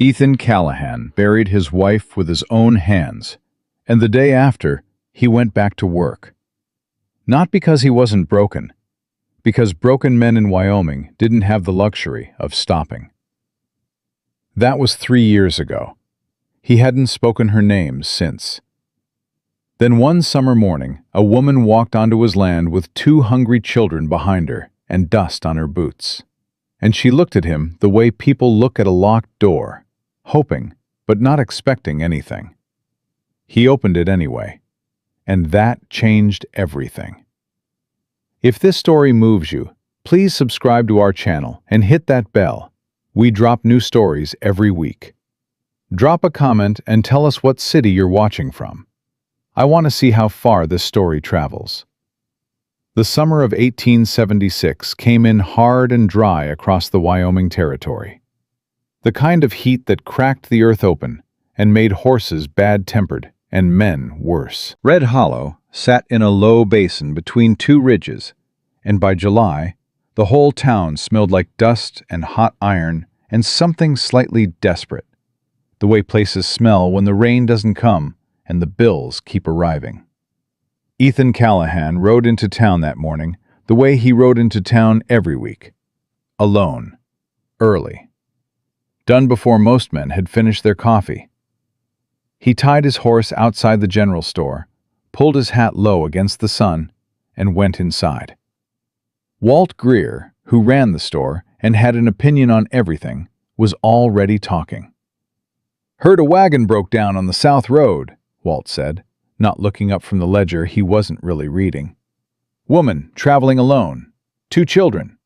Ethan Callahan buried his wife with his own hands, and the day after, he went back to work. Not because he wasn't broken, because broken men in Wyoming didn't have the luxury of stopping. That was 3 years ago. He hadn't spoken her name since. Then one summer morning, a woman walked onto his land with 2 hungry children behind her and dust on her boots. And she looked at him the way people look at a locked door, hoping, but not expecting anything. He opened it anyway, and that changed everything. If this story moves you, please subscribe to our channel and hit that bell. We drop new stories every week. Drop a comment and tell us what city you're watching from. I want to see how far this story travels. The summer of 1876 came in hard and dry across the Wyoming Territory. The kind of heat that cracked the earth open and made horses bad-tempered and men worse. Red Hollow sat in a low basin between 2 ridges, and by July, the whole town smelled like dust and hot iron and something slightly desperate, the way places smell when the rain doesn't come and the bills keep arriving. Ethan Callahan rode into town that morning the way he rode into town every week. Alone. Early. Done before most men had finished their coffee. He tied his horse outside the general store, pulled his hat low against the sun, and went inside. Walt Greer, who ran the store and had an opinion on everything, was already talking. "Heard a wagon broke down on the South Road," Walt said, not looking up from the ledger he wasn't really reading. "Woman traveling alone. 2 children."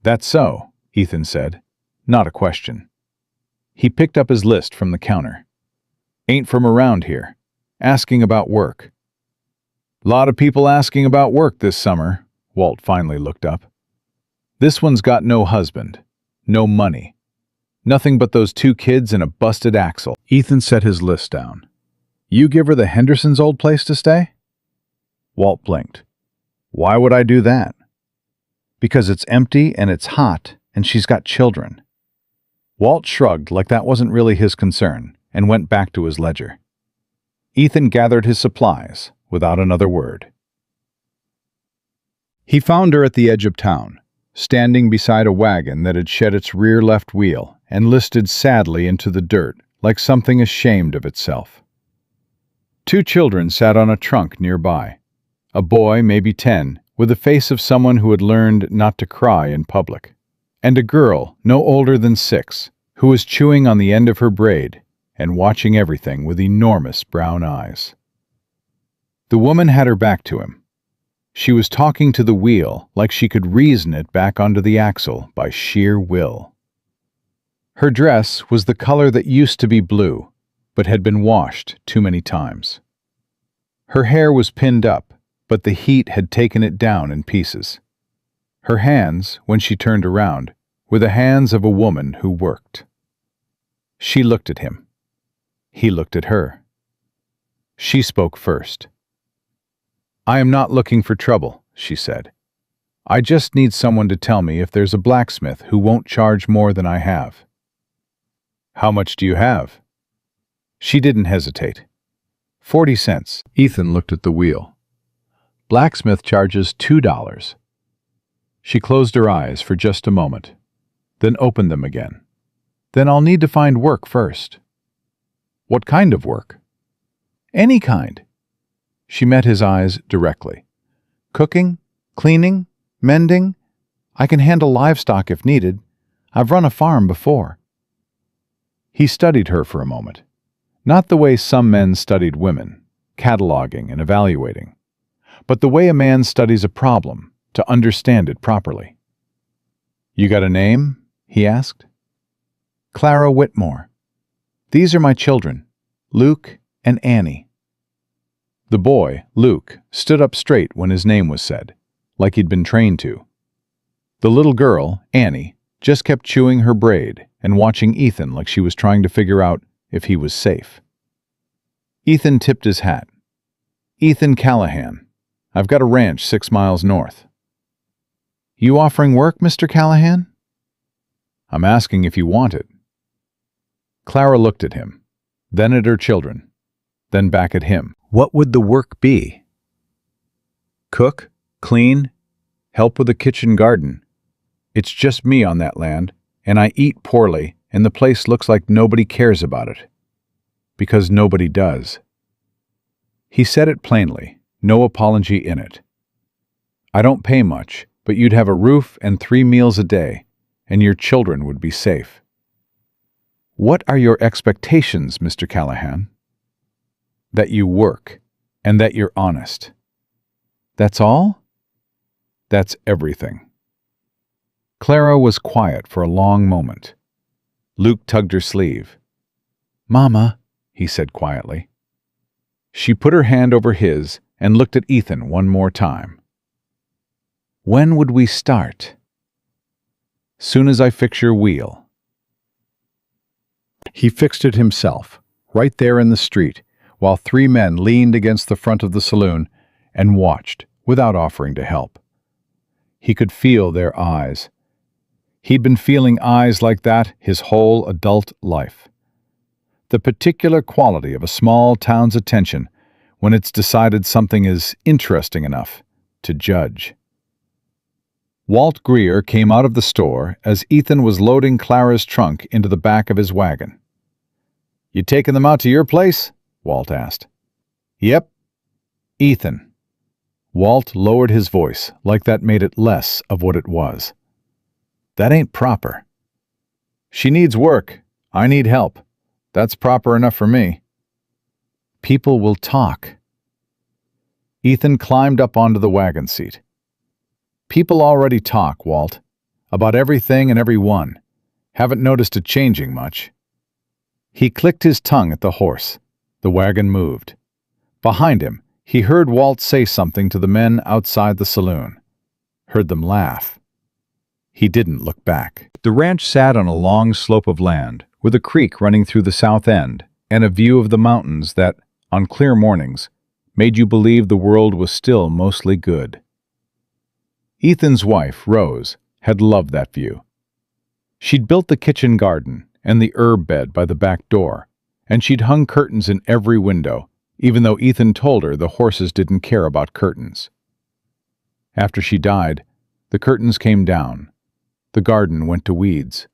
"That's so," Ethan said, not a question. He picked up his list from the counter. "Ain't from around here. Asking about work." "Lot of people asking about work this summer," Walt finally looked up. "This one's got no husband, no money. Nothing but those 2 kids and a busted axle." Ethan set his list down. "You give her the Hendersons' old place to stay?" Walt blinked. "Why would I do that?" "Because it's empty and it's hot and she's got children." Walt shrugged like that wasn't really his concern and went back to his ledger. Ethan gathered his supplies without another word. He found her at the edge of town, standing beside a wagon that had shed its rear left wheel and listed sadly into the dirt like something ashamed of itself. 2 children sat on a trunk nearby. A boy, maybe 10, with the face of someone who had learned not to cry in public, and a girl, no older than 6, who was chewing on the end of her braid and watching everything with enormous brown eyes. The woman had her back to him. She was talking to the wheel like she could reason it back onto the axle by sheer will. Her dress was the color that used to be blue, but had been washed too many times. Her hair was pinned up, but the heat had taken it down in pieces. Her hands, when she turned around, were the hands of a woman who worked. She looked at him. He looked at her. She spoke first. "I am not looking for trouble," she said. "I just need someone to tell me if there's a blacksmith who won't charge more than I have." "How much do you have?" She didn't hesitate. 40 cents. Ethan looked at the wheel. "Blacksmith charges $2. She closed her eyes for just a moment, then opened them again. "Then I'll need to find work first." "What kind of work?" "Any kind." She met his eyes directly. "Cooking, cleaning, mending. I can handle livestock if needed. I've run a farm before." He studied her for a moment. Not the way some men studied women, cataloging and evaluating, but the way a man studies a problem to understand it properly. "You got a name?" he asked. "Clara Whitmore. These are my children, Luke and Annie." The boy, Luke, stood up straight when his name was said, like he'd been trained to. The little girl, Annie, just kept chewing her braid and watching Ethan like she was trying to figure out if he was safe. Ethan tipped his hat. "Ethan Callahan. I've got a ranch 6 miles north." "You offering work, Mr. Callahan?" "I'm asking if you want it." Clara looked at him, then at her children, then back at him. What would the work be? Cook? Clean? Help with the kitchen garden? It's just me on that land, and I eat poorly, and the place looks like nobody cares about it. Because nobody does. He said it plainly, no apology in it. I don't pay much, but you'd have a roof and 3 meals a day, and your children would be safe. What are your expectations, Mr. Callahan? That you work, and that you're honest. That's all? That's everything. Clara was quiet for a long moment. Luke tugged her sleeve. Mama, he said quietly. She put her hand over his and looked at Ethan one more time. When would we start? Soon as I fix your wheel. He fixed it himself, right there in the street, while 3 men leaned against the front of the saloon and watched without offering to help. He could feel their eyes. He'd been feeling eyes like that his whole adult life. The particular quality of a small town's attention when it's decided something is interesting enough to judge. Walt Greer came out of the store as Ethan was loading Clara's trunk into the back of his wagon. You taking them out to your place? Walt asked. Yep. Ethan. Walt lowered his voice like that made it less of what it was. That ain't proper. She needs work. I need help. That's proper enough for me. People will talk. Ethan climbed up onto the wagon seat. People already talk, Walt. About everything and everyone. Haven't noticed it changing much. He clicked his tongue at the horse. The wagon moved. Behind him, he heard Walt say something to the men outside the saloon. Heard them laugh. He didn't look back. The ranch sat on a long slope of land, with a creek running through the south end, and a view of the mountains that, on clear mornings, made you believe the world was still mostly good. Ethan's wife, Rose, had loved that view. She'd built the kitchen garden and the herb bed by the back door, and she'd hung curtains in every window, even though Ethan told her the horses didn't care about curtains. After she died, the curtains came down. The garden went to weeds.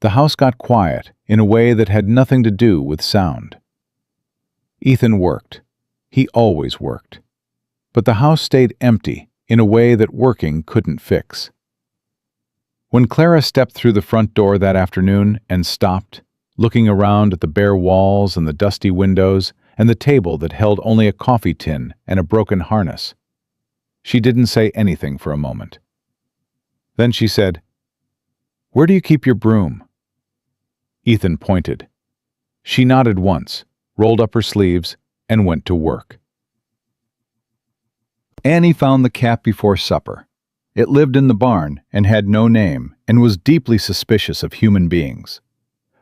The house got quiet in a way that had nothing to do with sound. Ethan worked. He always worked. But the house stayed empty in a way that working couldn't fix. When Clara stepped through the front door that afternoon and stopped, looking around at the bare walls and the dusty windows and the table that held only a coffee tin and a broken harness, she didn't say anything for a moment. Then she said, "Where do you keep your broom?" Ethan pointed. She nodded once, rolled up her sleeves, and went to work. Annie found the cat before supper. It lived in the barn and had no name and was deeply suspicious of human beings.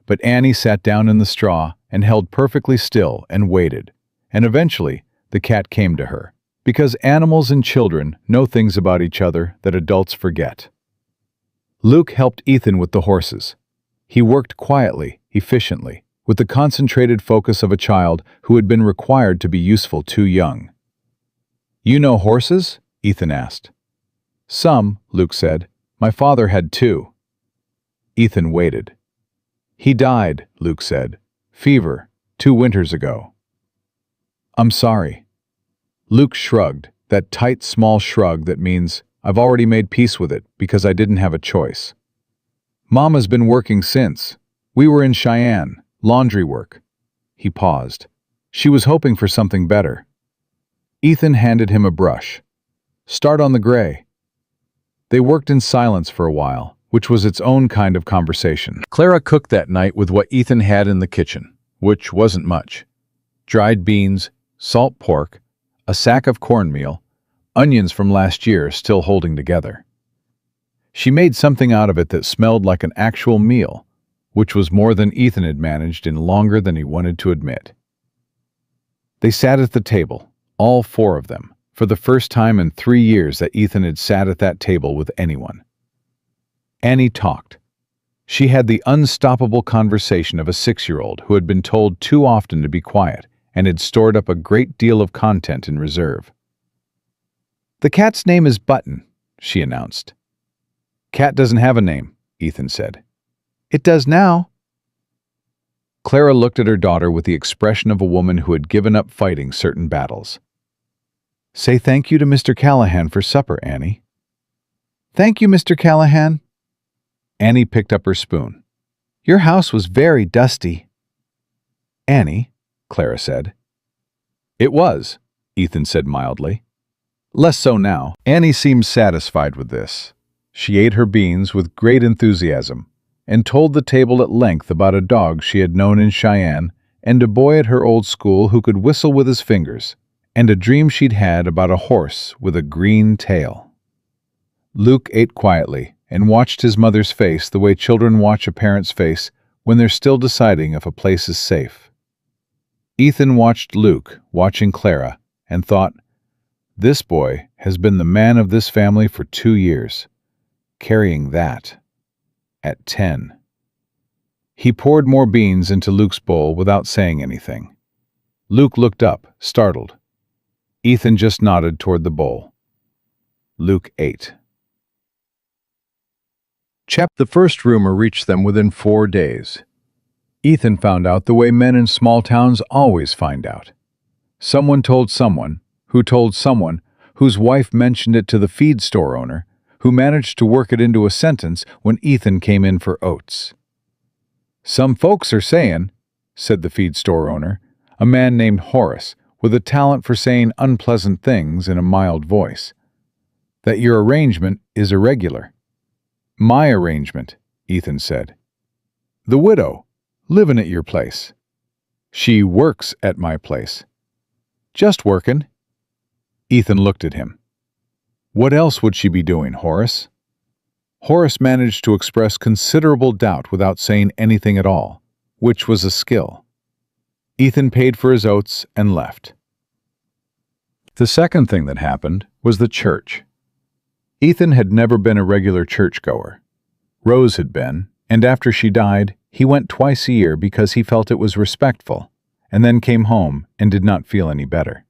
But Annie sat down in the straw and held perfectly still and waited, and eventually the cat came to her, because animals and children know things about each other that adults forget. Luke helped Ethan with the horses. He worked quietly, efficiently, with the concentrated focus of a child who had been required to be useful too young. You know horses? Ethan asked. Some, Luke said. My father had 2. Ethan waited. He died, Luke said. Fever, 2 winters ago. I'm sorry. Luke shrugged, that tight, small shrug that means, I've already made peace with it because I didn't have a choice. Mama's been working since. We were in Cheyenne, laundry work. He paused. She was hoping for something better. Ethan handed him a brush. Start on the gray. They worked in silence for a while, which was its own kind of conversation. Clara cooked that night with what Ethan had in the kitchen, which wasn't much. Dried beans, salt pork, a sack of cornmeal, onions from last year still holding together. She made something out of it that smelled like an actual meal, which was more than Ethan had managed in longer than he wanted to admit. They sat at the table, all 4 of them, for the first time in 3 years that Ethan had sat at that table with anyone. Annie talked. She had the unstoppable conversation of a 6-year-old who had been told too often to be quiet and had stored up a great deal of content in reserve. "The cat's name is Button," she announced. "Cat doesn't have a name," Ethan said. "It does now." Clara looked at her daughter with the expression of a woman who had given up fighting certain battles. "Say thank you to Mr. Callahan for supper, Annie." "Thank you, Mr. Callahan." Annie picked up her spoon. "Your house was very dusty." "Annie," Clara said. "It was," Ethan said mildly. "Less so now." Annie seemed satisfied with this. She ate her beans with great enthusiasm and told the table at length about a dog she had known in Cheyenne and a boy at her old school who could whistle with his fingers, and a dream she'd had about a horse with a green tail. Luke ate quietly and watched his mother's face the way children watch a parent's face when they're still deciding if a place is safe. Ethan watched Luke watching Clara and thought, "This boy has been the man of this family for 2 years, carrying that at 10. He poured more beans into Luke's bowl without saying anything. Luke looked up, startled. Ethan just nodded toward the bowl. Luke ate. The first rumor reached them within 4 days. Ethan found out the way men in small towns always find out. Someone told someone, who told someone, whose wife mentioned it to the feed store owner, who managed to work it into a sentence when Ethan came in for oats. "Some folks are saying," said the feed store owner, a man named Horace, with a talent for saying unpleasant things in a mild voice, "that your arrangement is irregular." "My arrangement," Ethan said. "The widow, livin' at your place." "She works at my place." "Just workin'." Ethan looked at him. "What else would she be doing, Horace?" Horace managed to express considerable doubt without saying anything at all, which was a skill. Ethan paid for his oats and left. The second thing that happened was the church. Ethan had never been a regular churchgoer. Rose had been, and after she died, he went twice a year because he felt it was respectful, and then came home and did not feel any better.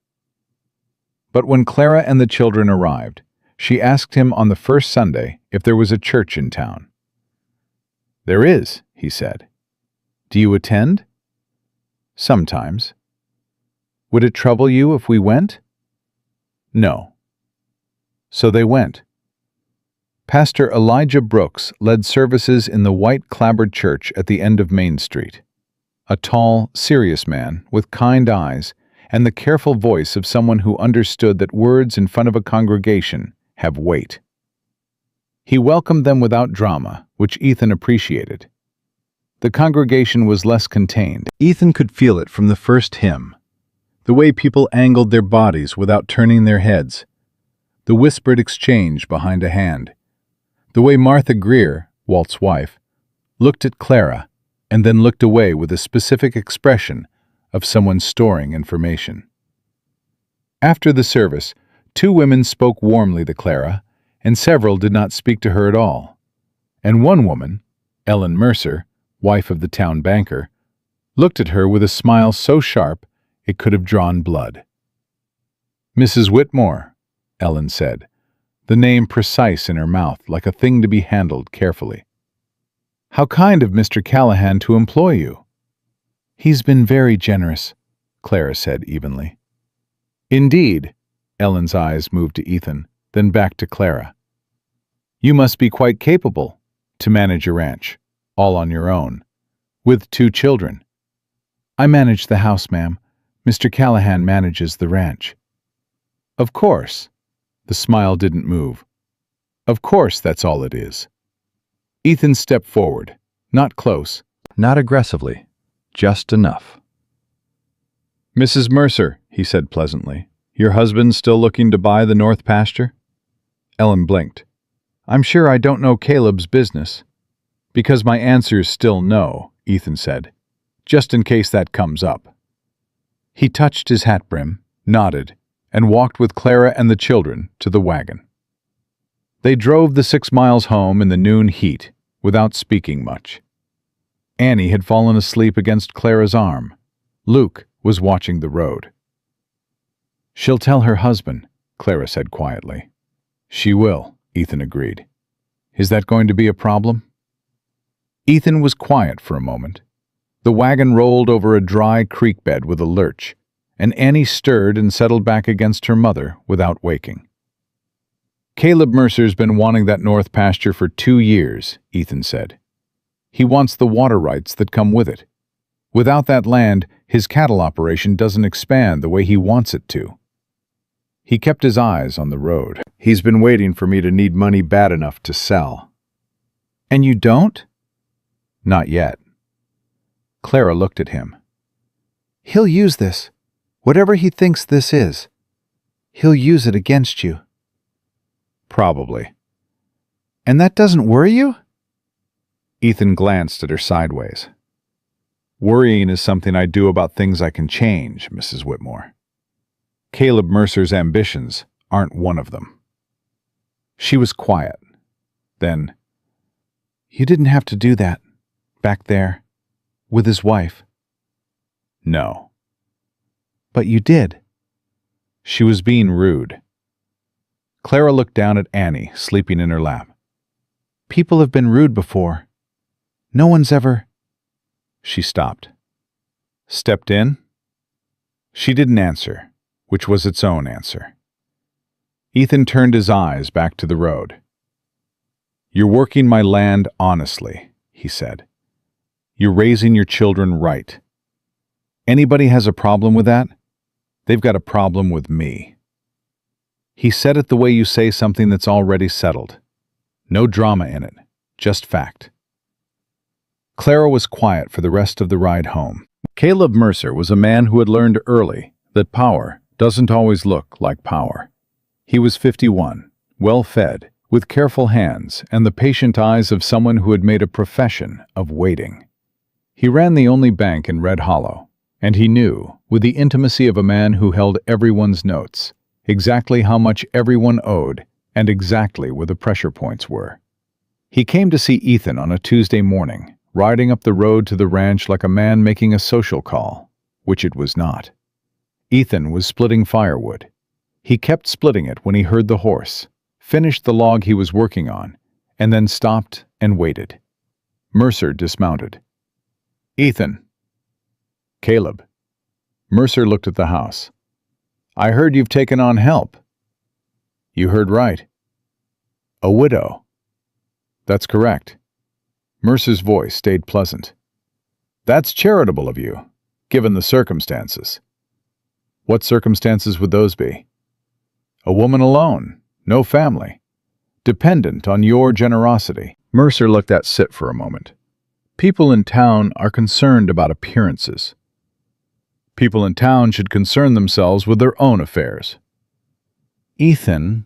But when Clara and the children arrived, she asked him on the first Sunday if there was a church in town. "There is," he said. "Do you attend?" "Sometimes." "Would it trouble you if we went?" "No." So they went. Pastor Elijah Brooks led services in the white clapboard church at the end of Main Street. A tall, serious man with kind eyes and the careful voice of someone who understood that words in front of a congregation have weight. He welcomed them without drama, which Ethan appreciated. The congregation was less contained. Ethan could feel it from the first hymn. The way people angled their bodies without turning their heads. The whispered exchange behind a hand. The way Martha Greer, Walt's wife, looked at Clara and then looked away with a specific expression of someone storing information. After the service, 2 women spoke warmly to Clara, and several did not speak to her at all. And one woman, Ellen Mercer, wife of the town banker, looked at her with a smile so sharp it could have drawn blood. "Mrs. Whitmore," Ellen said, the name precise in her mouth like a thing to be handled carefully. "How kind of Mr. Callahan to employ you." "He's been very generous," Clara said evenly. "Indeed," Ellen's eyes moved to Ethan, then back to Clara. "You must be quite capable to manage a ranch, all on your own, with 2 children." "I manage the house, ma'am. Mr. Callahan manages the ranch." "Of course." The smile didn't move. "Of course, that's all it is." Ethan stepped forward, not close, not aggressively, just enough. "Mrs. Mercer," he said pleasantly, "your husband's still looking to buy the north pasture?" Ellen blinked. "I'm sure I don't know Caleb's business." "Because my answer's still no," Ethan said, "just in case that comes up." He touched his hat brim, nodded, and walked with Clara and the children to the wagon. They drove the 6 miles home in the noon heat, without speaking much. Annie had fallen asleep against Clara's arm. Luke was watching the road. "She'll tell her husband," Clara said quietly. "She will," Ethan agreed. "Is that going to be a problem?" Ethan was quiet for a moment. The wagon rolled over a dry creek bed with a lurch, and Annie stirred and settled back against her mother without waking. "Caleb Mercer's been wanting that north pasture for 2 years," Ethan said. "He wants the water rights that come with it. Without that land, his cattle operation doesn't expand the way he wants it to." He kept his eyes on the road. "He's been waiting for me to need money bad enough to sell." "And you don't?" "Not yet." Clara looked at him. "He'll use this. Whatever he thinks this is. He'll use it against you." "Probably." "And that doesn't worry you?" Ethan glanced at her sideways. "Worrying is something I do about things I can change, Mrs. Whitmore. Caleb Mercer's ambitions aren't one of them." She was quiet. Then, "You didn't have to do that, back there, with his wife." "No." "But you did." She was being rude. Clara looked down at Annie, sleeping in her lap. "People have been rude before. No one's ever—" She stopped. "Stepped in?" She didn't answer, which was its own answer. Ethan turned his eyes back to the road. "You're working my land honestly," he said. "You're raising your children right. Anybody has a problem with that? They've got a problem with me." He said it the way you say something that's already settled. No drama in it, just fact. Clara was quiet for the rest of the ride home. Caleb Mercer was a man who had learned early that power doesn't always look like power. He was 51, well-fed, with careful hands and the patient eyes of someone who had made a profession of waiting. He ran the only bank in Red Hollow, and he knew, with the intimacy of a man who held everyone's notes, exactly how much everyone owed and exactly where the pressure points were. He came to see Ethan on a Tuesday morning, riding up the road to the ranch like a man making a social call, which it was not. Ethan was splitting firewood. He kept splitting it when he heard the horse, finished the log he was working on, and then stopped and waited. Mercer dismounted. "Ethan." "Caleb." Mercer looked at the house. "I heard you've taken on help." "You heard right." "A widow." "That's correct." Mercer's voice stayed pleasant. "That's charitable of you, given the circumstances." "What circumstances would those be?" "A woman alone, no family, dependent on your generosity." Mercer let that sit for a moment. "People in town are concerned about appearances. People in town should concern themselves with their own affairs." "Ethan,"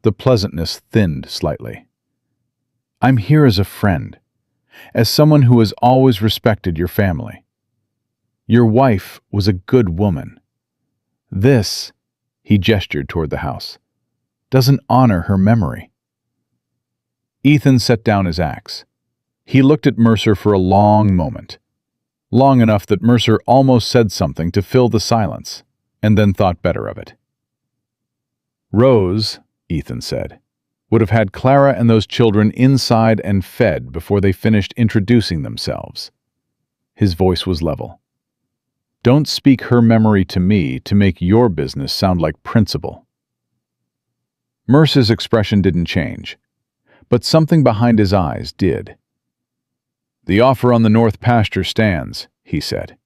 the pleasantness thinned slightly, "I'm here as a friend, as someone who has always respected your family. Your wife was a good woman. This," he gestured toward the house, "doesn't honor her memory." Ethan set down his axe. He looked at Mercer for a long moment, long enough that Mercer almost said something to fill the silence, and then thought better of it. "Rose," Ethan said, "would have had Clara and those children inside and fed before they finished introducing themselves." His voice was level. "Don't speak her memory to me to make your business sound like principle." Mercer's expression didn't change, but something behind his eyes did. "The offer on the north pasture stands," he said.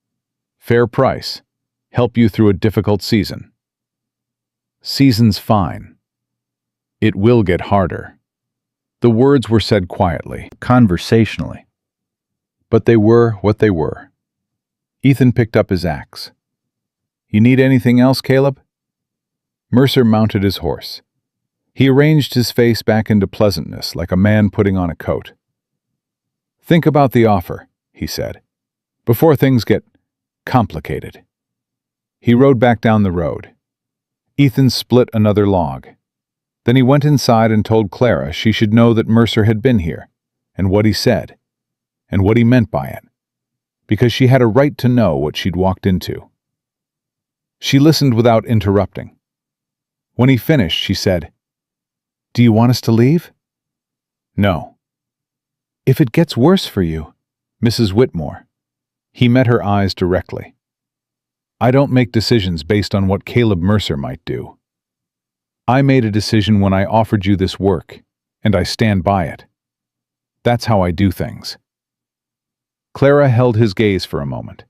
"Fair price. Help you through a difficult season." "Season's fine. It will get harder." The words were said quietly, conversationally. But they were what they were. Ethan picked up his axe. "You need anything else, Caleb?" Mercer mounted his horse. He arranged his face back into pleasantness like a man putting on a coat. "Think about the offer," he said, "before things get complicated." He rode back down the road. Ethan split another log. Then he went inside and told Clara she should know that Mercer had been here, and what he said, and what he meant by it, because she had a right to know what she'd walked into. She listened without interrupting. When he finished, she said, "Do you want us to leave?" "No." "If it gets worse for you, Mrs. Whitmore." He met her eyes directly. "I don't make decisions based on what Caleb Mercer might do. I made a decision when I offered you this work, and I stand by it. That's how I do things." Clara held his gaze for a moment.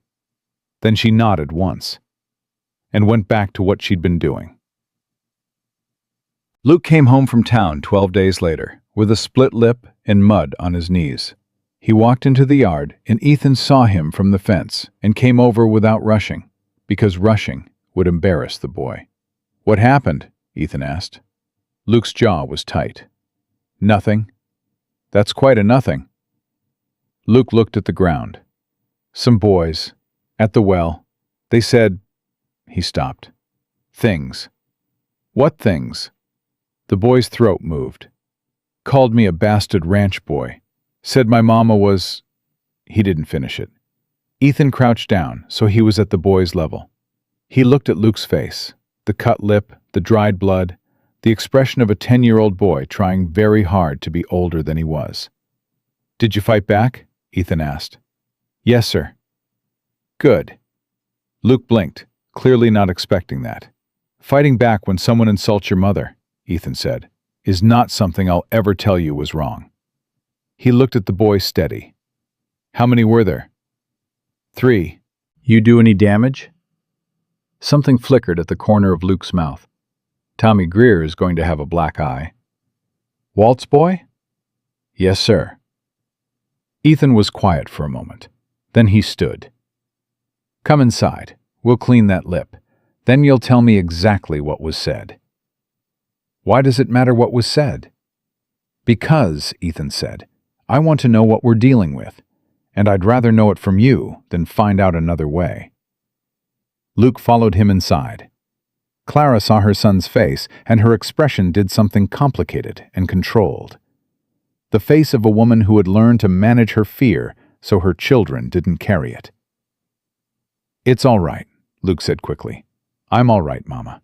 Then she nodded once, and went back to what she'd been doing. Luke came home from town 12 days later, with a split lip and mud on his knees. He walked into the yard, and Ethan saw him from the fence and came over without rushing, because rushing would embarrass the boy. "What happened?" Ethan asked. Luke's jaw was tight. "Nothing." "That's quite a nothing." Luke looked at the ground. "Some boys. At the well. They said—" He stopped. "Things." "What things?" The boy's throat moved. "Called me a bastard ranch boy. Said my mama was—" He didn't finish it. Ethan crouched down, so he was at the boy's level. He looked at Luke's face, the cut lip, the dried blood, the expression of a 10-year-old boy trying very hard to be older than he was. "Did you fight back?" Ethan asked. "Yes, sir." "Good." Luke blinked, clearly not expecting that. "Fighting back when someone insults your mother," Ethan said, "is not something I'll ever tell you was wrong." He looked at the boy steady. "How many were there?" "3. You do any damage?" Something flickered at the corner of Luke's mouth. "Tommy Greer is going to have a black eye." "Walt's boy?" "Yes, sir." Ethan was quiet for a moment. Then he stood. "Come inside. We'll clean that lip. Then you'll tell me exactly what was said." "Why does it matter what was said?" "Because," Ethan said, "I want to know what we're dealing with, and I'd rather know it from you than find out another way." Luke followed him inside. Clara saw her son's face, and her expression did something complicated and controlled. The face of a woman who had learned to manage her fear so her children didn't carry it. "It's all right," Luke said quickly. "I'm all right, Mama."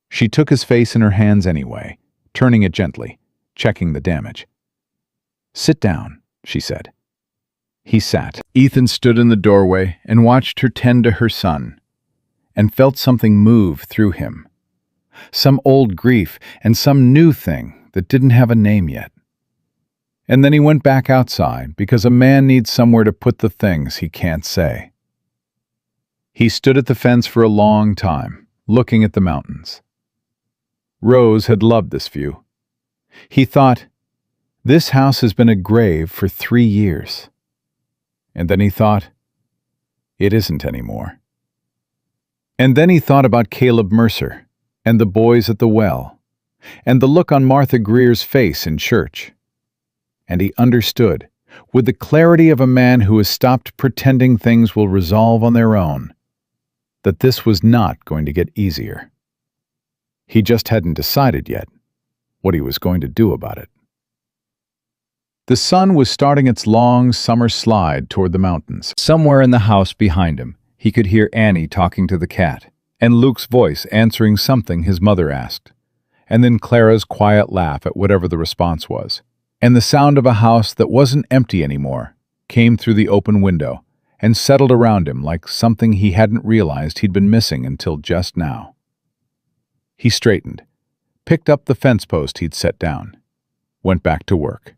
She took his face in her hands anyway, turning it gently, checking the damage. "Sit down," she said. He sat. Ethan stood in the doorway and watched her tend to her son, and felt something move through him. Some old grief and some new thing that didn't have a name yet. And then he went back outside because a man needs somewhere to put the things he can't say. He stood at the fence for a long time, looking at the mountains. Rose had loved this view. He thought, this house has been a grave for 3 years. And then he thought, it isn't anymore. And then he thought about Caleb Mercer, and the boys at the well, and the look on Martha Greer's face in church. And he understood, with the clarity of a man who has stopped pretending things will resolve on their own, that this was not going to get easier. He just hadn't decided yet what he was going to do about it. The sun was starting its long summer slide toward the mountains. Somewhere in the house behind him, he could hear Annie talking to the cat, and Luke's voice answering something his mother asked, and then Clara's quiet laugh at whatever the response was. And the sound of a house that wasn't empty anymore came through the open window and settled around him like something he hadn't realized he'd been missing until just now. He straightened, picked up the fence post he'd set down, went back to work.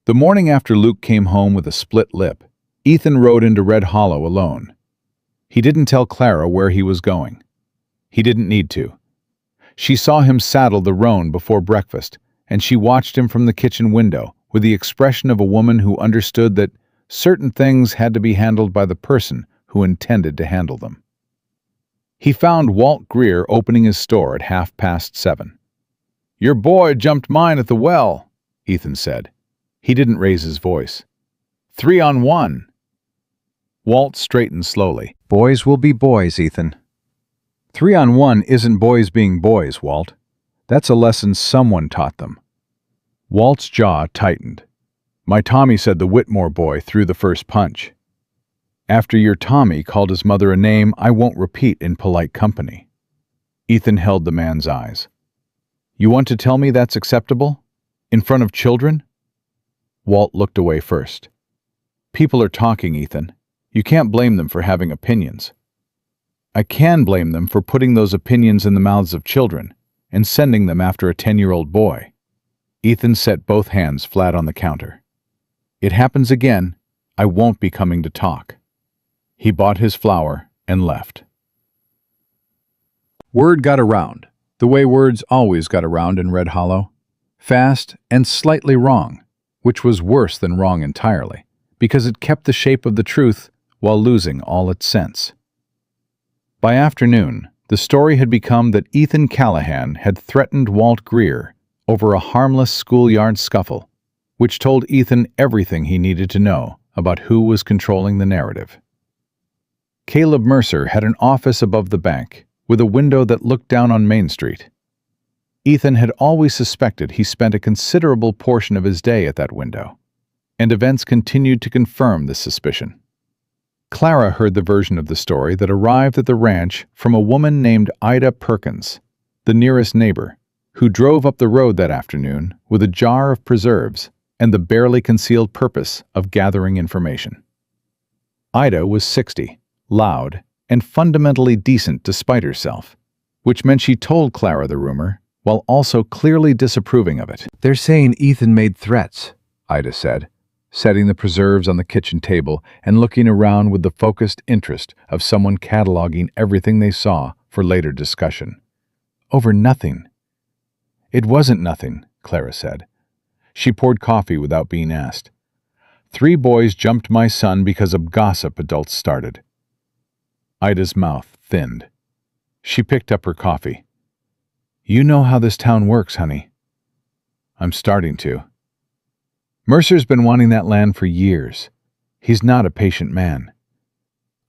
The morning after Luke came home with a split lip, Ethan rode into Red Hollow alone. He didn't tell Clara where he was going. He didn't need to. She saw him saddle the roan before breakfast, and she watched him from the kitchen window with the expression of a woman who understood that certain things had to be handled by the person who intended to handle them. He found Walt Greer opening his store at 7:30. "Your boy jumped mine at the well," Ethan said. He didn't raise his voice. 3 on 1. Walt straightened slowly. "Boys will be boys, Ethan. 3 on 1 isn't boys being boys, Walt. That's a lesson someone taught them." Walt's jaw tightened, My Tommy said the Whitmore boy threw the first punch. After your Tommy called his mother a name I won't repeat in polite company. Ethan held the man's eyes. You want to tell me that's acceptable? In front of children? Walt looked away first. People are talking, Ethan. You can't blame them for having opinions. I can blame them for putting those opinions in the mouths of children and sending them after a 10-year-old boy. Ethan set both hands flat on the counter. It happens again, I won't be coming to talk. He bought his flour and left. Word got around, the way words always got around in Red Hollow. Fast and slightly wrong, which was worse than wrong entirely, because it kept the shape of the truth while losing all its sense. By afternoon, the story had become that Ethan Callahan had threatened Walt Greer over a harmless schoolyard scuffle, which told Ethan everything he needed to know about who was controlling the narrative. Caleb Mercer had an office above the bank, with a window that looked down on Main Street. Ethan had always suspected he spent a considerable portion of his day at that window, and events continued to confirm this suspicion. Clara heard the version of the story that arrived at the ranch from a woman named Ida Perkins, the nearest neighbor, who drove up the road that afternoon with a jar of preserves and the barely concealed purpose of gathering information. Ida was 60, loud, and fundamentally decent despite herself, which meant she told Clara the rumor while also clearly disapproving of it. They're saying Ethan made threats, Ida said, setting the preserves on the kitchen table and looking around with the focused interest of someone cataloging everything they saw for later discussion. Over nothing. It wasn't nothing, Clara said. She poured coffee without being asked. 3 boys jumped my son because of gossip adults started. Ida's mouth thinned. She picked up her coffee. You know how this town works, honey. I'm starting to. Mercer's been wanting that land for years. He's not a patient man.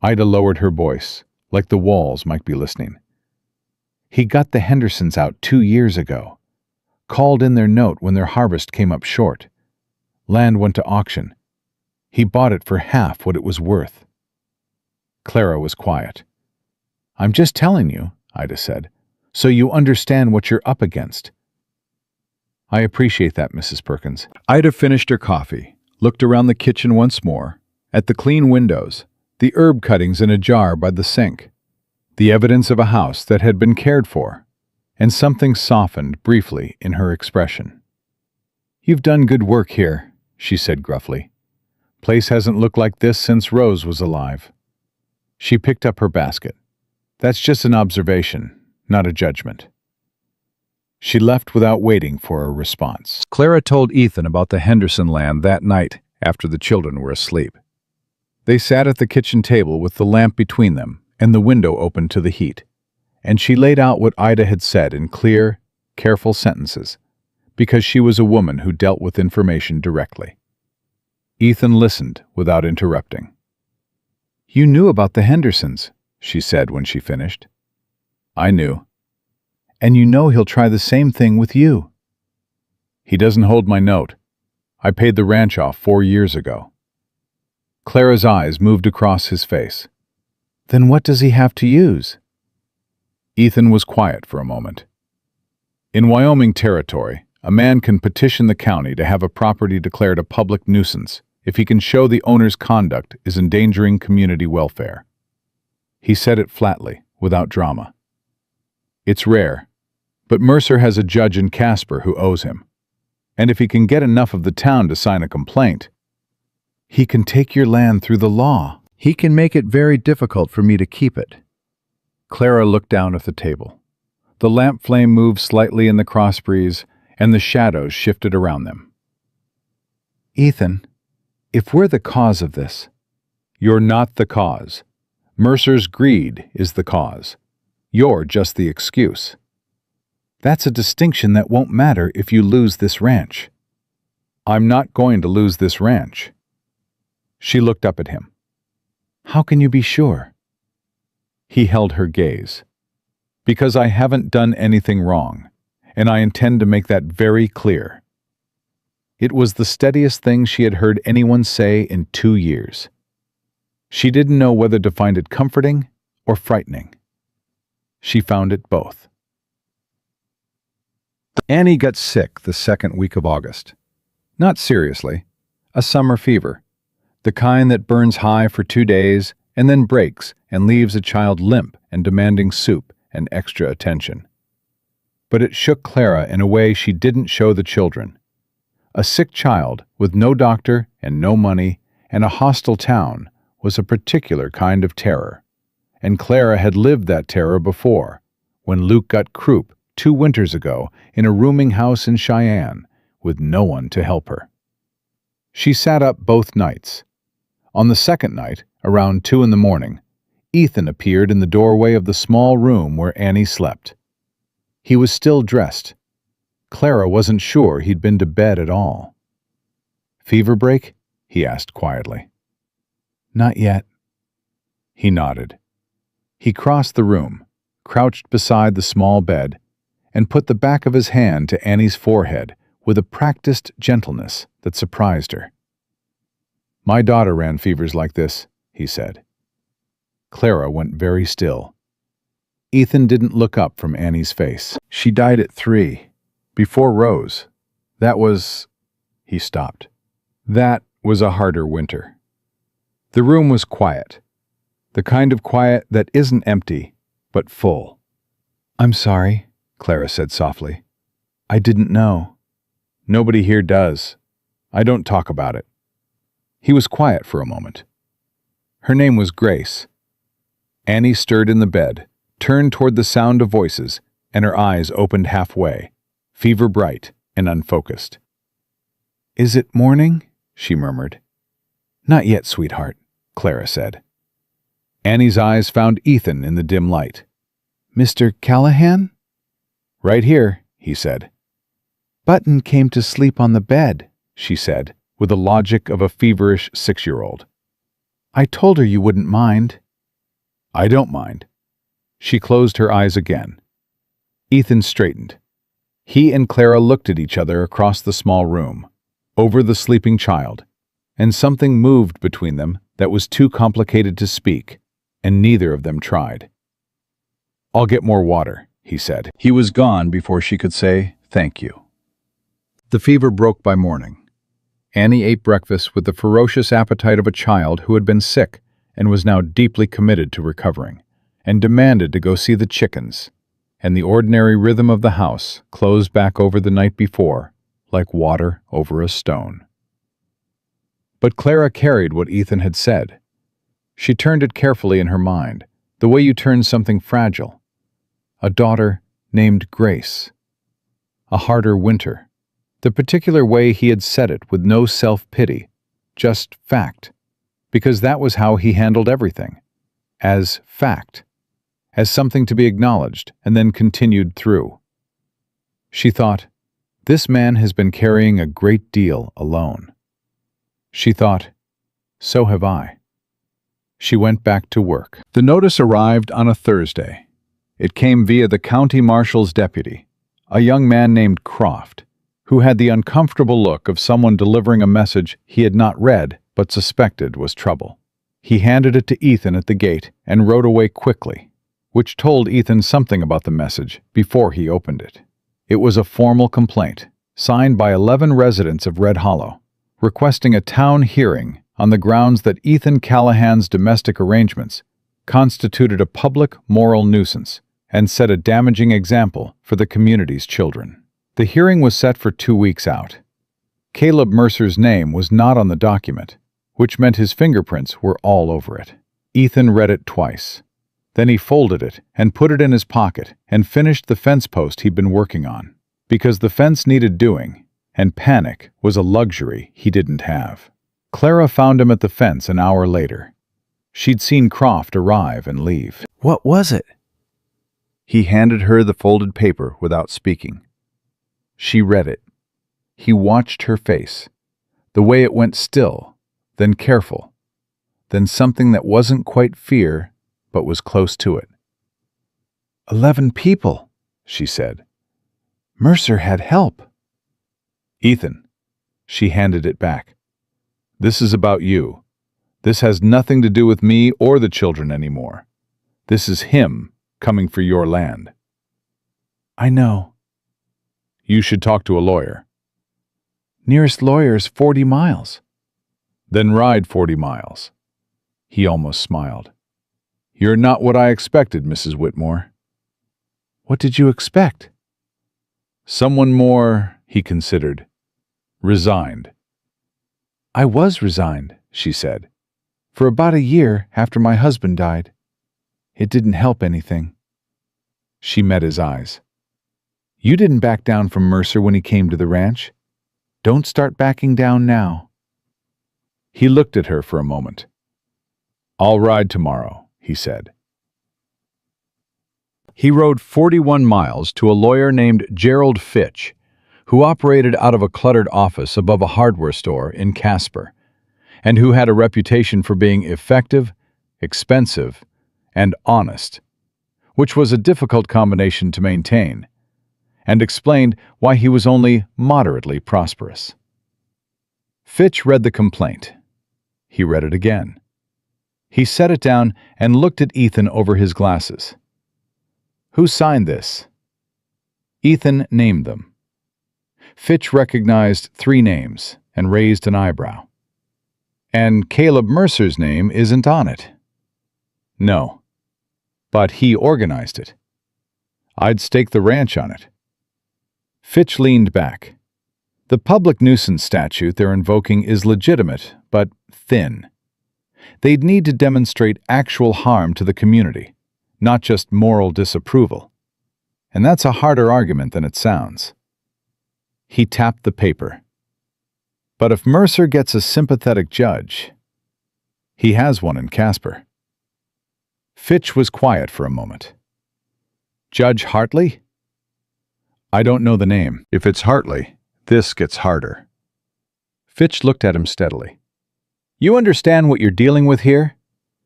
Ida lowered her voice, like the walls might be listening. He got the Hendersons out 2 years ago. Called in their note when their harvest came up short. Land went to auction. He bought it for half what it was worth. Clara was quiet. I'm just telling you, Ida said, so you understand what you're up against. I appreciate that, Mrs. Perkins. Ida finished her coffee, looked around the kitchen once more, at the clean windows, the herb cuttings in a jar by the sink, the evidence of a house that had been cared for, and something softened briefly in her expression. You've done good work here, she said gruffly. Place hasn't looked like this since Rose was alive. She picked up her basket. That's just an observation, not a judgment. She left without waiting for a response. Clara told Ethan about the Henderson land that night after the children were asleep. They sat at the kitchen table with the lamp between them and the window open to the heat, and she laid out what Ida had said in clear, careful sentences, because she was a woman who dealt with information directly. Ethan listened without interrupting. You knew about the Hendersons, she said when she finished. I knew. And you know he'll try the same thing with you. He doesn't hold my note. I paid the ranch off 4 years ago. Clara's eyes moved across his face. Then what does he have to use? Ethan was quiet for a moment. In Wyoming territory, a man can petition the county to have a property declared a public nuisance if he can show the owner's conduct is endangering community welfare. He said it flatly, without drama. It's rare, but Mercer has a judge in Casper who owes him. And if he can get enough of the town to sign a complaint, he can take your land through the law. He can make it very difficult for me to keep it. Clara looked down at the table. The lamp flame moved slightly in the cross breeze, and the shadows shifted around them. Ethan, if we're the cause of this... You're not the cause. Mercer's greed is the cause. You're just the excuse. That's a distinction that won't matter if you lose this ranch. I'm not going to lose this ranch. She looked up at him. How can you be sure? He held her gaze. Because I haven't done anything wrong, and I intend to make that very clear. It was the steadiest thing she had heard anyone say in 2 years. She didn't know whether to find it comforting or frightening. She found it both. Annie got sick the second week of August. Not seriously. A summer fever. The kind that burns high for 2 days and then breaks and leaves a child limp and demanding soup and extra attention. But it shook Clara in a way she didn't show the children. A sick child with no doctor and no money and a hostile town was a particular kind of terror. And Clara had lived that terror before, when Luke got croup 2 winters ago in a rooming house in Cheyenne with no one to help her. She sat up both nights. On the second night, around 2 in the morning, Ethan appeared in the doorway of the small room where Annie slept. He was still dressed. Clara wasn't sure he'd been to bed at all. "Fever break?" he asked quietly. "Not yet." He nodded. He crossed the room, crouched beside the small bed, and put the back of his hand to Annie's forehead with a practiced gentleness that surprised her. "My daughter ran fevers like this," he said. Clara went very still. Ethan didn't look up from Annie's face. "She died at 3, before Rose. That was—" He stopped. "That was a harder winter." The room was quiet. The kind of quiet that isn't empty, but full. "I'm sorry," Clara said softly. "I didn't know." "Nobody here does. I don't talk about it." He was quiet for a moment. Her name was Grace. Annie stirred in the bed, turned toward the sound of voices, and her eyes opened halfway, fever bright and unfocused. "Is it morning?" she murmured. "Not yet, sweetheart," Clara said. Annie's eyes found Ethan in the dim light. "Mr. Callahan?" "Right here," he said. "Button came to sleep on the bed," she said, with the logic of a feverish 6-year-old. "I told her you wouldn't mind." "I don't mind." She closed her eyes again. Ethan straightened. He and Clara looked at each other across the small room, over the sleeping child, and something moved between them that was too complicated to speak, and neither of them tried. "I'll get more water," he said. He was gone before she could say thank you. The fever broke by morning. Annie ate breakfast with the ferocious appetite of a child who had been sick and was now deeply committed to recovering, and demanded to go see the chickens, and the ordinary rhythm of the house closed back over the night before, like water over a stone. But Clara carried what Ethan had said. She turned it carefully in her mind, the way you turn something fragile. A daughter named Grace. A harder winter. The particular way he had said it with no self-pity, just fact, because that was how he handled everything, as fact, as something to be acknowledged and then continued through. She thought, this man has been carrying a great deal alone. She thought, so have I. She went back to work. The notice arrived on a Thursday. It came via the county marshal's deputy, a young man named Croft, who had the uncomfortable look of someone delivering a message he had not read but suspected was trouble. He handed it to Ethan at the gate and rode away quickly, which told Ethan something about the message before he opened it. It was a formal complaint, signed by 11 residents of Red Hollow, requesting a town hearing on the grounds that Ethan Callahan's domestic arrangements constituted a public moral nuisance and set a damaging example for the community's children. The hearing was set for 2 weeks out. Caleb Mercer's name was not on the document, which meant his fingerprints were all over it. Ethan read it twice. Then he folded it and put it in his pocket and finished the fence post he'd been working on, because the fence needed doing, and panic was a luxury he didn't have. Clara found him at the fence an hour later. She'd seen Croft arrive and leave. What was it? He handed her the folded paper without speaking. She read it. He watched her face, the way it went still, then careful, then something that wasn't quite fear, but was close to it. 11 people, she said. Mercer had help. Ethan, She handed it back. "This is about you. This has nothing to do with me or the children anymore. This is him coming for your land." I know. "You should talk to a lawyer." Nearest lawyer is 40 miles. "Then ride 40 miles. He almost smiled. "You're not what I expected, Mrs. Whitmore." What did you expect? Someone more, he considered. Resigned. I was resigned, she said, for about a year after my husband died. It didn't help anything. She met his eyes. You didn't back down from Mercer when he came to the ranch. Don't start backing down now. He looked at her for a moment. "I'll ride tomorrow," he said. He rode 41 miles to a lawyer named Gerald Fitch, who operated out of a cluttered office above a hardware store in Casper, and who had a reputation for being effective, expensive, and honest, which was a difficult combination to maintain, and explained why he was only moderately prosperous. Fitch read the complaint. He read it again. He set it down and looked at Ethan over his glasses. "Who signed this?" Ethan named them. Fitch recognized 3 names and raised an eyebrow. "And Caleb Mercer's name isn't on it." "No. But he organized it. I'd stake the ranch on it." Fitch leaned back. "The public nuisance statute they're invoking is legitimate, but thin. They'd need to demonstrate actual harm to the community, not just moral disapproval. And that's a harder argument than it sounds." He tapped the paper. "But if Mercer gets a sympathetic judge, he has one in Casper." Fitch was quiet for a moment. "Judge Hartley?" "I don't know the name. If it's Hartley, this gets harder." Fitch looked at him steadily. "You understand what you're dealing with here?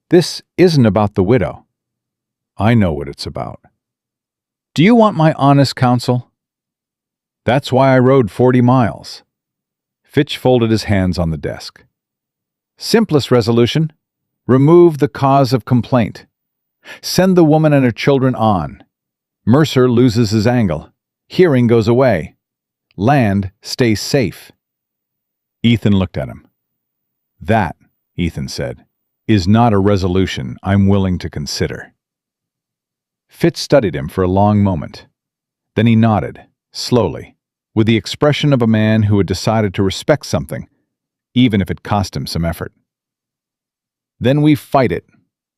This isn't about the widow." "I know what it's about." "Do you want my honest counsel?" "That's why I rode 40 miles. Fitch folded his hands on the desk. "Simplest resolution. Remove the cause of complaint. Send the woman and her children on. Mercer loses his angle. Hearing goes away. Land stays safe." Ethan looked at him. "That," Ethan said, "is not a resolution I'm willing to consider." Fitch studied him for a long moment. Then he nodded, slowly, with the expression of a man who had decided to respect something, even if it cost him some effort. "Then we fight it,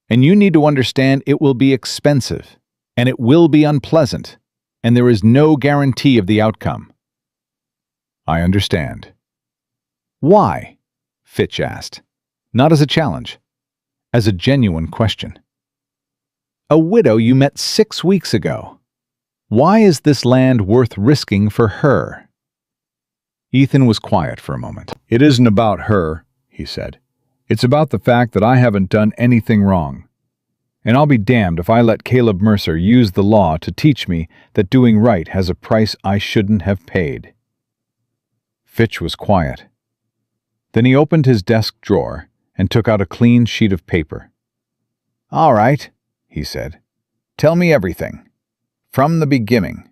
and you need to understand it will be expensive, and it will be unpleasant, and there is no guarantee of the outcome." "I understand." "Why?" Fitch asked, not as a challenge, as a genuine question. "A widow you met 6 weeks ago. Why is this land worth risking for her?" Ethan was quiet for a moment. "It isn't about her," he said. "It's about the fact that I haven't done anything wrong. And I'll be damned if I let Caleb Mercer use the law to teach me that doing right has a price I shouldn't have paid." Fitch was quiet. Then he opened his desk drawer and took out a clean sheet of paper. "All right," he said. "Tell me everything. From the beginning."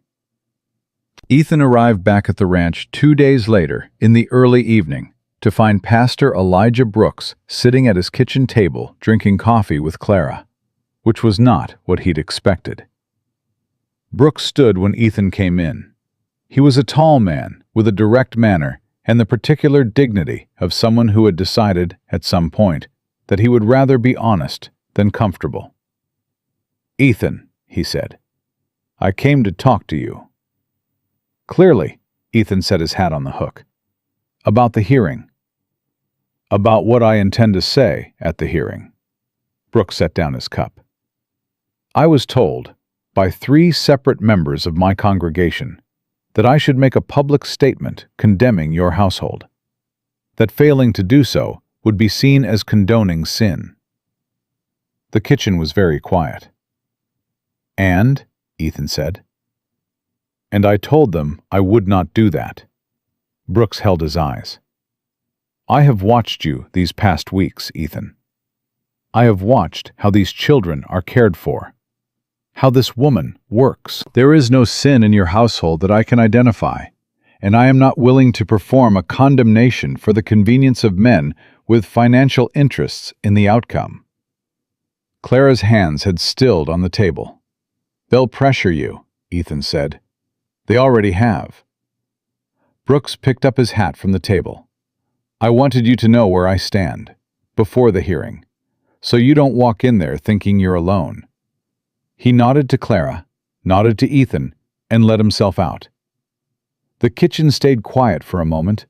Ethan arrived back at the ranch 2 days later, in the early evening, to find Pastor Elijah Brooks sitting at his kitchen table drinking coffee with Clara, which was not what he'd expected. Brooks stood when Ethan came in. He was a tall man with a direct manner and the particular dignity of someone who had decided, at some point, that he would rather be honest than comfortable. "Ethan," he said, "I came to talk to you." "Clearly," Ethan set his hat on the hook. "About the hearing." "About what I intend to say at the hearing." Brooks set down his cup. "I was told, by 3 separate members of my congregation, that I should make a public statement condemning your household. That failing to do so would be seen as condoning sin." The kitchen was very quiet. "And?" Ethan said. "And I told them I would not do that. Brooks held his eyes. I have watched you these past weeks, Ethan. I have watched how these children are cared for, how this woman works. There is no sin in your household that I can identify, and I am not willing to perform a condemnation for the convenience of men with financial interests in the outcome. Clara's hands had stilled on the table. They'll pressure you, Ethan said. They already have. Brooks picked up his hat from the table. I wanted you to know where I stand, before the hearing, so you don't walk in there thinking you're alone. He nodded to Clara, nodded to Ethan, and let himself out. The kitchen stayed quiet for a moment.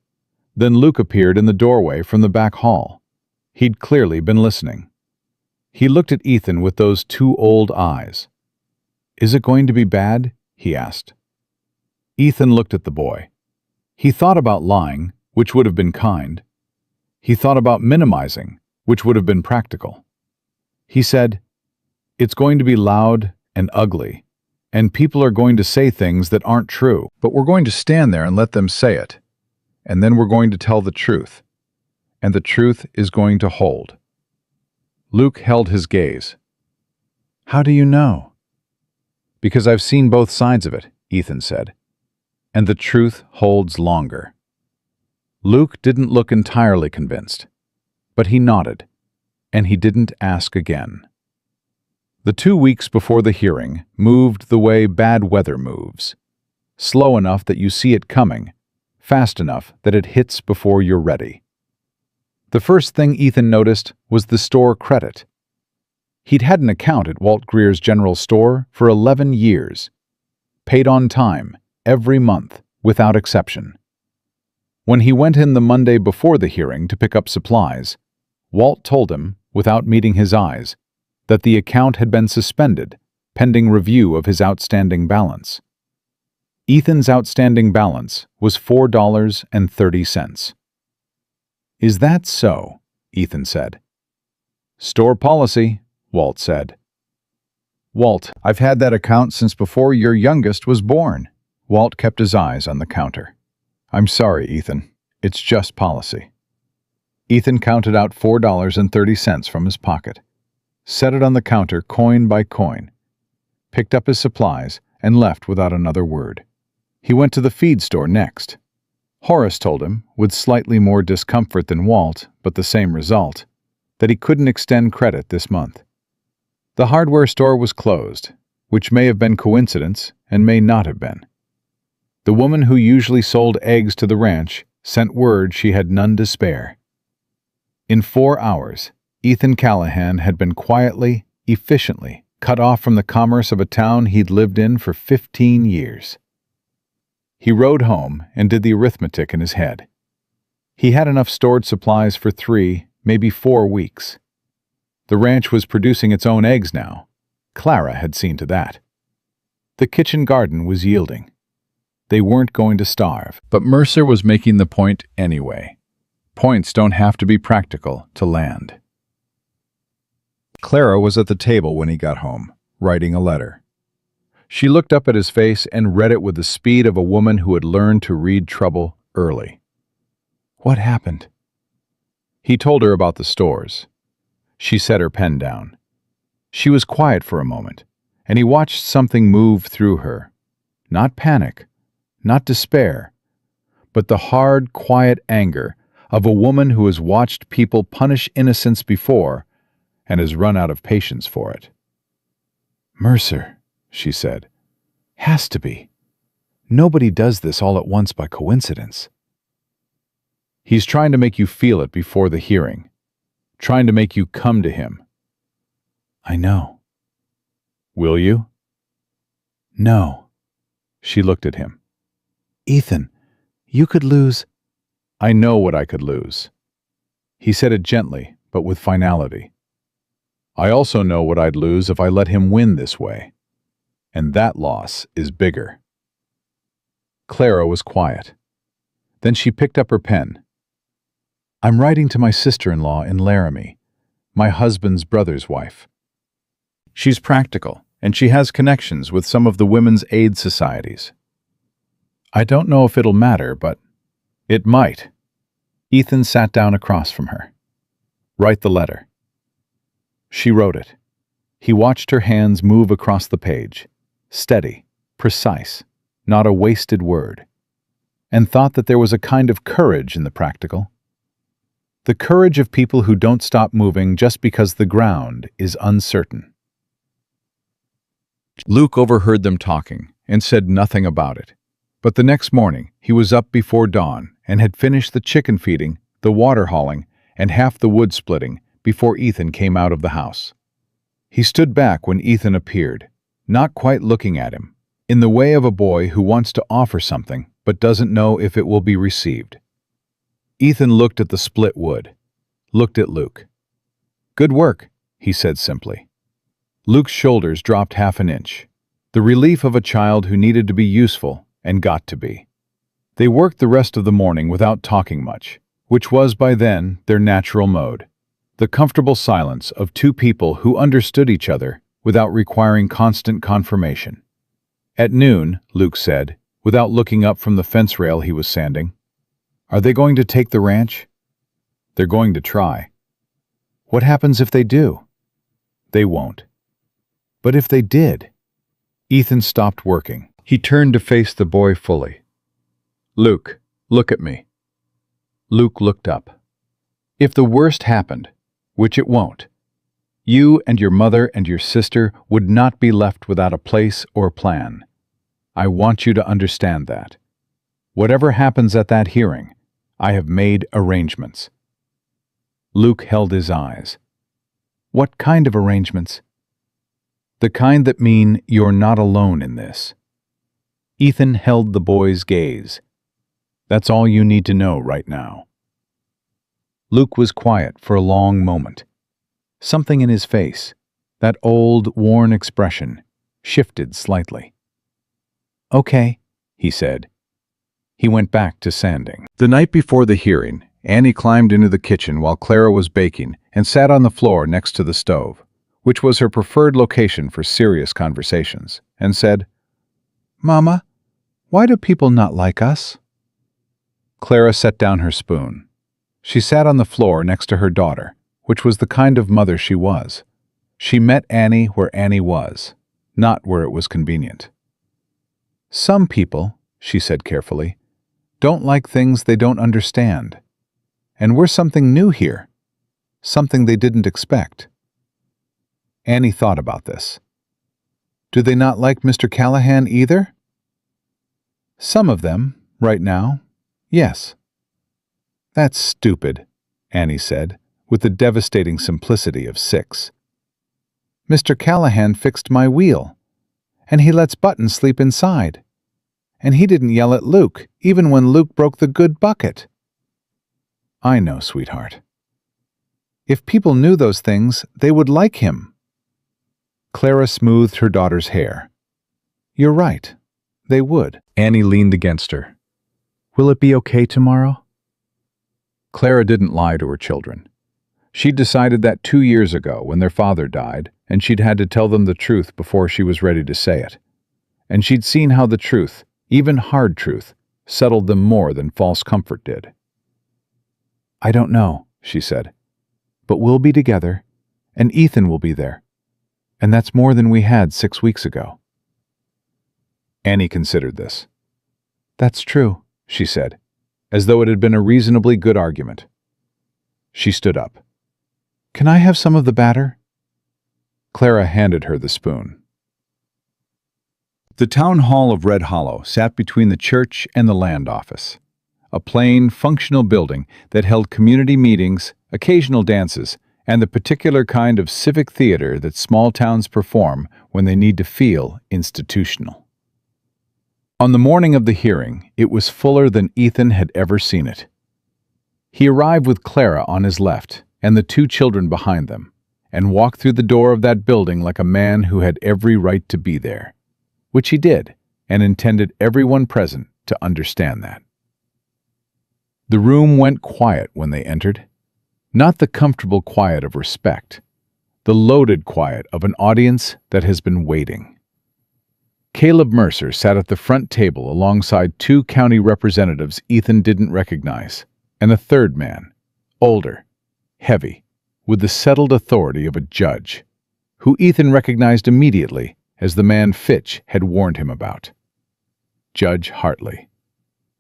Then Luke appeared in the doorway from the back hall. He'd clearly been listening. He looked at Ethan with those two old eyes. Is it going to be bad? He asked. Ethan looked at the boy. He thought about lying, which would have been kind. He thought about minimizing, which would have been practical. He said, It's going to be loud and ugly, and people are going to say things that aren't true, But we're going to stand there and let them say it. And then we're going to tell the truth. And the truth is going to hold. Luke held his gaze. How do you know? Because I've seen both sides of it, Ethan said. And the truth holds longer. Luke didn't look entirely convinced, but he nodded, and he didn't ask again. The 2 weeks before the hearing moved the way bad weather moves. Slow enough that you see it coming, fast enough that it hits before you're ready. The first thing Ethan noticed was the store credit. He'd had an account at Walt Greer's General Store for 11 years. Paid on time, every month, without exception. When he went in the Monday before the hearing to pick up supplies, Walt told him, without meeting his eyes, that the account had been suspended, pending review of his outstanding balance. Ethan's outstanding balance was $4.30. Is that so? Ethan said. Store policy, Walt said. Walt, I've had that account since before your youngest was born. Walt kept his eyes on the counter. I'm sorry, Ethan. It's just policy. Ethan counted out $4.30 from his pocket, set it on the counter coin by coin, picked up his supplies, and left without another word. He went to the feed store next. Horace told him, with slightly more discomfort than Walt, but the same result, that he couldn't extend credit this month. The hardware store was closed, which may have been coincidence and may not have been. The woman who usually sold eggs to the ranch sent word she had none to spare. In 4 hours, Ethan Callahan had been quietly, efficiently cut off from the commerce of a town he'd lived in for 15 years. He rode home and did the arithmetic in his head. He had enough stored supplies for 3, maybe 4 weeks. The ranch was producing its own eggs now. Clara had seen to that. The kitchen garden was yielding. They weren't going to starve. But Mercer was making the point anyway. Points don't have to be practical to land. Clara was at the table when he got home, writing a letter. She looked up at his face and read it with the speed of a woman who had learned to read trouble early. What happened? He told her about the stores. She set her pen down. She was quiet for a moment, and he watched something move through her. Not panic, not despair, but the hard, quiet anger of a woman who has watched people punish innocence before and has run out of patience for it. Mercer, she said, has to be. Nobody does this all at once by coincidence. He's trying to make you feel it before the hearing, trying to make you come to him. I know. Will you? No. She looked at him. Ethan, you could lose. I know what I could lose. He said it gently, but with finality. I also know what I'd lose if I let him win this way. And that loss is bigger. Clara was quiet. Then she picked up her pen. I'm writing to my sister-in-law in Laramie, my husband's brother's wife. She's practical, and she has connections with some of the women's aid societies. I don't know if it'll matter, but It might. Ethan sat down across from her. Write the letter. She wrote it. He watched her hands move across the page, steady, precise, not a wasted word, and thought that there was a kind of courage in the practical. The courage of people who don't stop moving just because the ground is uncertain. Luke overheard them talking and said nothing about it. But the next morning, he was up before dawn and had finished the chicken feeding, the water hauling, and half the wood splitting before Ethan came out of the house. He stood back when Ethan appeared, not quite looking at him, in the way of a boy who wants to offer something but doesn't know if it will be received. Ethan looked at the split wood, looked at Luke. "Good work," he said simply. Luke's shoulders dropped half an inch, the relief of a child who needed to be useful and got to be. They worked the rest of the morning without talking much, which was by then their natural mode, the comfortable silence of two people who understood each other without requiring constant confirmation. At noon, Luke said, without looking up from the fence rail he was sanding, "Are they going to take the ranch?" "They're going to try." "What happens if they do?" "They won't." "But if they did?" Ethan stopped working. He turned to face the boy fully. "Luke, look at me." Luke looked up. "If the worst happened, which it won't, you and your mother and your sister would not be left without a place or plan. I want you to understand that. Whatever happens at that hearing, I have made arrangements." Luke held his eyes. "What kind of arrangements?" "The kind that mean you're not alone in this." Ethan held the boy's gaze. "That's all you need to know right now." Luke was quiet for a long moment. Something in his face, that old, worn expression, shifted slightly. "Okay," he said. He went back to sanding. The night before the hearing, Annie climbed into the kitchen while Clara was baking and sat on the floor next to the stove, which was her preferred location for serious conversations, and said, "Mama, why do people not like us?" Clara set down her spoon. She sat on the floor next to her daughter, which was the kind of mother she was. She met Annie where Annie was, not where it was convenient. "Some people," she said carefully, "don't like things they don't understand. And we're something new here, something they didn't expect." Annie thought about this. "Do they not like Mr. Callahan either?" "Some of them, right now, yes." "That's stupid," Annie said, with the devastating simplicity of 6. "Mr. Callahan fixed my wheel, and he lets Button sleep inside. And he didn't yell at Luke, even when Luke broke the good bucket." "I know, sweetheart." "If people knew those things, they would like him." Clara smoothed her daughter's hair. "You're right. They would." Annie leaned against her. "Will it be okay tomorrow?" Clara didn't lie to her children. She'd decided that 2 years ago when their father died, and she'd had to tell them the truth before she was ready to say it. And she'd seen how the truth, even hard truth, settled them more than false comfort did. "I don't know," she said, "but we'll be together, and Ethan will be there. And that's more than we had 6 weeks ago." Annie considered this. "That's true," she said, as though it had been a reasonably good argument. She stood up. "Can I have some of the batter?" Clara handed her the spoon. The town hall of Red Hollow sat between the church and the land office, a plain, functional building that held community meetings, occasional dances, and the particular kind of civic theater that small towns perform when they need to feel institutional. On the morning of the hearing, it was fuller than Ethan had ever seen it. He arrived with Clara on his left and the 2 children behind them, and walked through the door of that building like a man who had every right to be there, which he did, and intended everyone present to understand that. The room went quiet when they entered, not the comfortable quiet of respect, the loaded quiet of an audience that has been waiting. Caleb Mercer sat at the front table alongside two county representatives Ethan didn't recognize, and a third man, older, heavy, with the settled authority of a judge, who Ethan recognized immediately as the man Fitch had warned him about. Judge Hartley.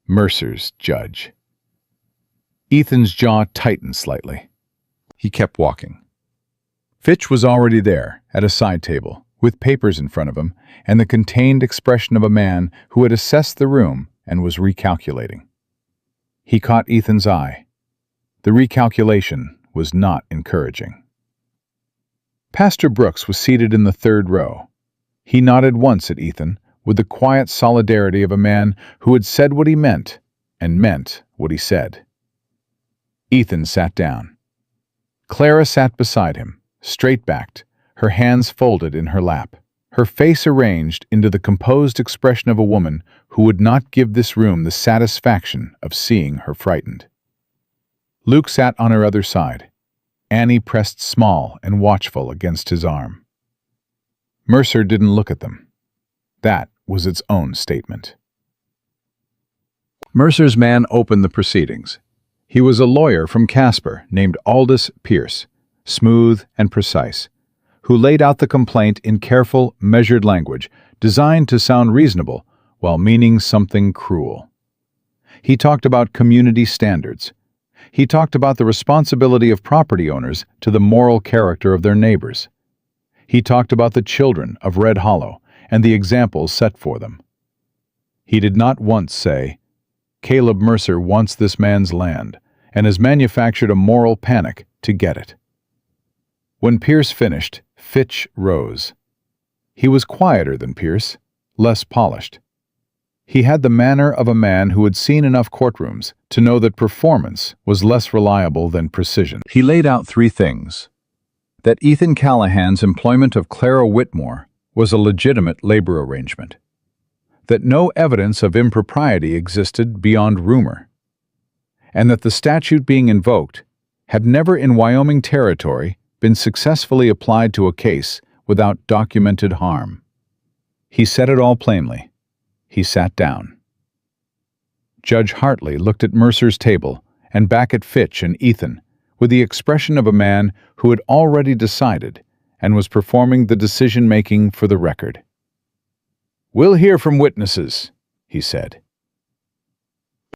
Mercer's judge. Ethan's jaw tightened slightly. He kept walking. Fitch was already there, at a side table, with papers in front of him and the contained expression of a man who had assessed the room and was recalculating. He caught Ethan's eye. The recalculation was not encouraging. Pastor Brooks was seated in the third row. He nodded once at Ethan, with the quiet solidarity of a man who had said what he meant and meant what he said. Ethan sat down. Clara sat beside him, straight-backed, her hands folded in her lap, her face arranged into the composed expression of a woman who would not give this room the satisfaction of seeing her frightened. Luke sat on her other side, Annie pressed small and watchful against his arm. Mercer didn't look at them. That was its own statement. Mercer's man opened the proceedings. He was a lawyer from Casper named Aldous Pierce, smooth and precise, who laid out the complaint in careful, measured language designed to sound reasonable while meaning something cruel. He talked about community standards. He talked about the responsibility of property owners to the moral character of their neighbors. He talked about the children of Red Hollow and the examples set for them. He did not once say, "Caleb Mercer wants this man's land and has manufactured a moral panic to get it." When Pierce finished, Fitch rose. He was quieter than Pierce, less polished. He had the manner of a man who had seen enough courtrooms to know that performance was less reliable than precision. He laid out three things: that Ethan Callahan's employment of Clara Whitmore was a legitimate labor arrangement, that no evidence of impropriety existed beyond rumor, and that the statute being invoked had never in Wyoming territory been successfully applied to a case without documented harm. He said it all plainly. He sat down. Judge Hartley looked at Mercer's table and back at Fitch and Ethan with the expression of a man who had already decided and was performing the decision-making for the record. "We'll hear from witnesses," he said.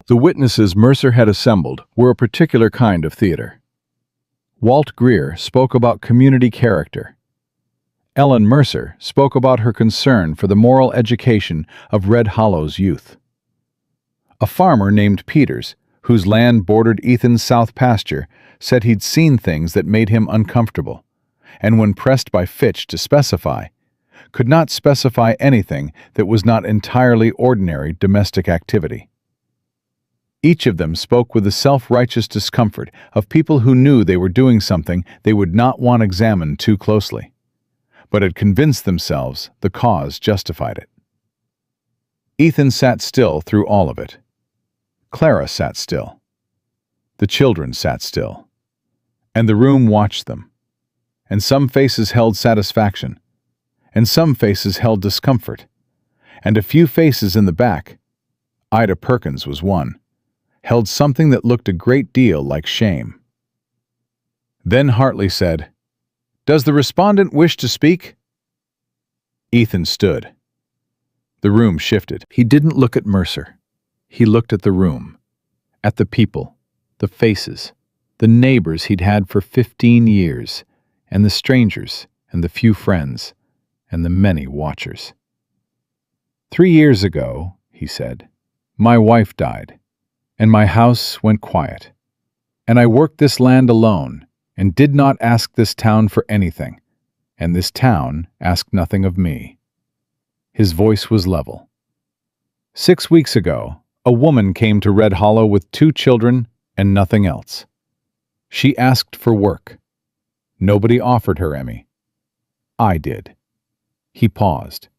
The witnesses Mercer had assembled were a particular kind of theater. Walt Greer spoke about community character. Ellen Mercer spoke about her concern for the moral education of Red Hollow's youth. A farmer named Peters, whose land bordered Ethan's south pasture, said he'd seen things that made him uncomfortable, and when pressed by Fitch to specify, could not specify anything that was not entirely ordinary domestic activity. Each of them spoke with the self-righteous discomfort of people who knew they were doing something they would not want examined too closely, but had convinced themselves the cause justified it. Ethan sat still through all of it. Clara sat still. The children sat still. And the room watched them. And some faces held satisfaction, and some faces held discomfort, and a few faces in the back, Ida Perkins was one, held something that looked a great deal like shame. Then Hartley said, "Does the respondent wish to speak?" Ethan stood. The room shifted. He didn't look at Mercer. He looked at the room, at the people, the faces, the neighbors he'd had for 15 years, and the strangers, and the few friends, and the many watchers. "3 years ago," he said, "my wife died, and my house went quiet, and I worked this land alone, and did not ask this town for anything, and this town asked nothing of me." His voice was level. 6 weeks ago, a woman came to Red Hollow with 2 children and nothing else. She asked for work. Nobody offered her Emmy. I did. He paused.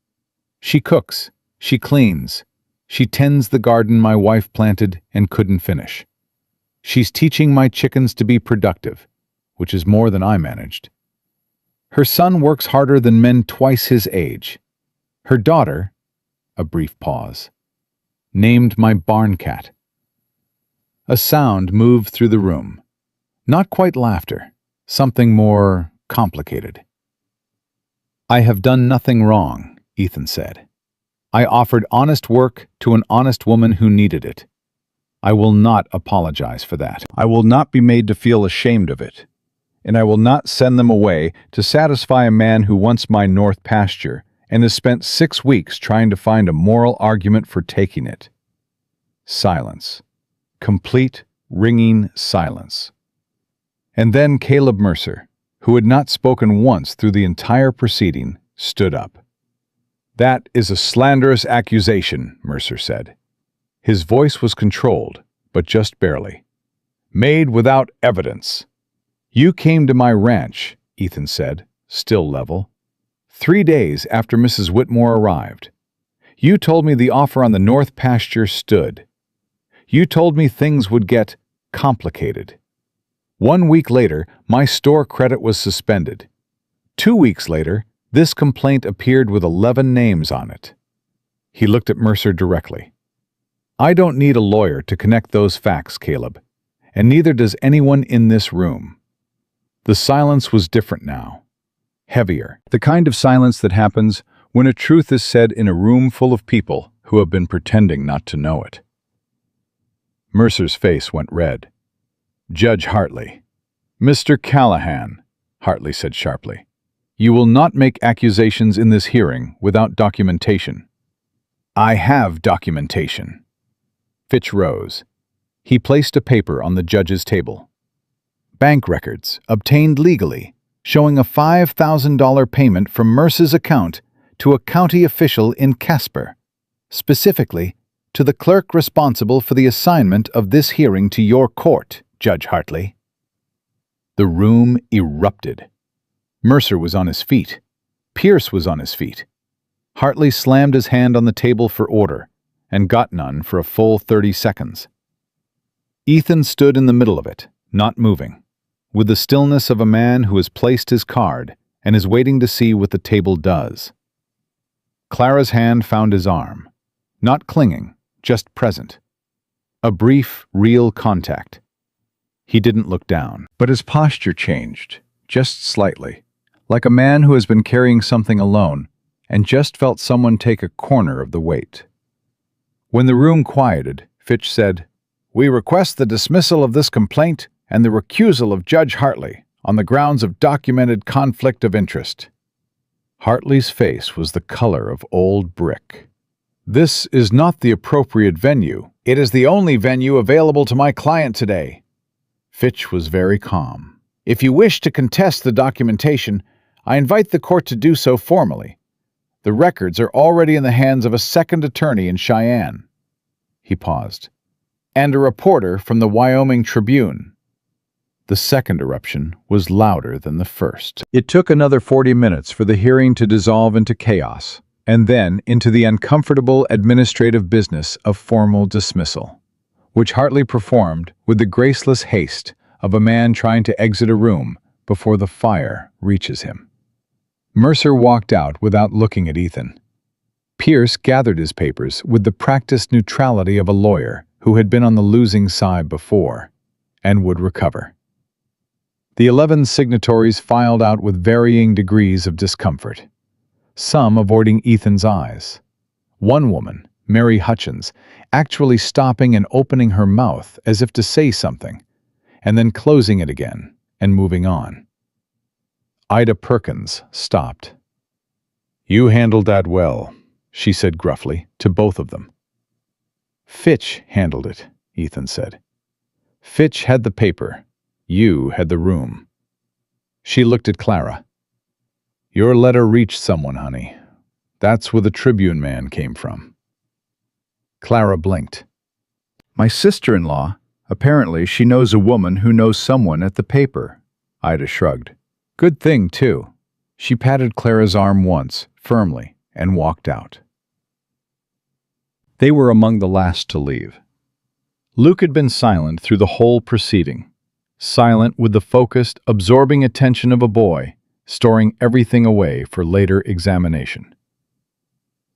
She cooks, she cleans, she tends the garden my wife planted and couldn't finish. She's teaching my chickens to be productive, which is more than I managed. Her son works harder than men twice his age. Her daughter, A brief pause. Named my barn cat. A sound moved through the room. Not quite laughter, something more complicated. I have done nothing wrong, Ethan said. I offered honest work to an honest woman who needed it. I will not apologize for that. I will not be made to feel ashamed of it, and I will not send them away to satisfy a man who wants my north pasture and has spent 6 weeks trying to find a moral argument for taking it. Silence. Complete, ringing silence. And then Caleb Mercer, who had not spoken once through the entire proceeding, stood up. "That is a slanderous accusation," Mercer said. His voice was controlled, but just barely. "Made without evidence." "You came to my ranch," Ethan said, still level, 3 days after Mrs. Whitmore arrived. "You told me the offer on the north pasture stood. You told me things would get complicated. 1 week later, my store credit was suspended. 2 weeks later, this complaint appeared with 11 names on it." He looked at Mercer directly. "I don't need a lawyer to connect those facts, Caleb, and neither does anyone in this room." The silence was different now. Heavier. The kind of silence that happens when a truth is said in a room full of people who have been pretending not to know it. Mercer's face went red. "Judge Hartley." "Mr. Callahan," Hartley said sharply, "you will not make accusations in this hearing without documentation." "I have documentation." Fitch rose. He placed a paper on the judge's table. "Bank records, obtained legally, showing a $5,000 payment from Mercer's account to a county official in Casper, specifically to the clerk responsible for the assignment of this hearing to your court, Judge Hartley." The room erupted. Mercer was on his feet. Pierce was on his feet. Hartley slammed his hand on the table for order, and got none for a full 30 seconds. Ethan stood in the middle of it, not moving, with the stillness of a man who has placed his card and is waiting to see what the table does. Clara's hand found his arm, not clinging, just present. A brief, real contact. He didn't look down, but his posture changed, just slightly, like a man who has been carrying something alone and just felt someone take a corner of the weight. When the room quieted, Fitch said, "We request the dismissal of this complaint and the recusal of Judge Hartley on the grounds of documented conflict of interest." Hartley's face was the color of old brick. "This is not the appropriate venue. It is the only venue available to my client today." Fitch was very calm. "If you wish to contest the documentation, I invite the court to do so formally. The records are already in the hands of a second attorney in Cheyenne." He paused. "And a reporter from the Wyoming Tribune." The second eruption was louder than the first. It took another 40 minutes for the hearing to dissolve into chaos, and then into the uncomfortable administrative business of formal dismissal, which Hartley performed with the graceless haste of a man trying to exit a room before the fire reaches him. Mercer walked out without looking at Ethan. Pierce gathered his papers with the practiced neutrality of a lawyer who had been on the losing side before, and would recover. The 11 signatories filed out with varying degrees of discomfort, some avoiding Ethan's eyes. One woman, Mary Hutchins, actually stopping and opening her mouth as if to say something, and then closing it again and moving on. Ida Perkins stopped. "You handled that well," she said gruffly to both of them. "Fitch handled it," Ethan said. "Fitch had the paper. You had the room." She looked at Clara. "Your letter reached someone, honey. That's where the Tribune man came from." Clara blinked. "My sister-in-law. Apparently she knows a woman who knows someone at the paper." Ida shrugged. "Good thing, too." She patted Clara's arm once, firmly, and walked out. They were among the last to leave. Luke had been silent through the whole proceeding, silent with the focused, absorbing attention of a boy, storing everything away for later examination.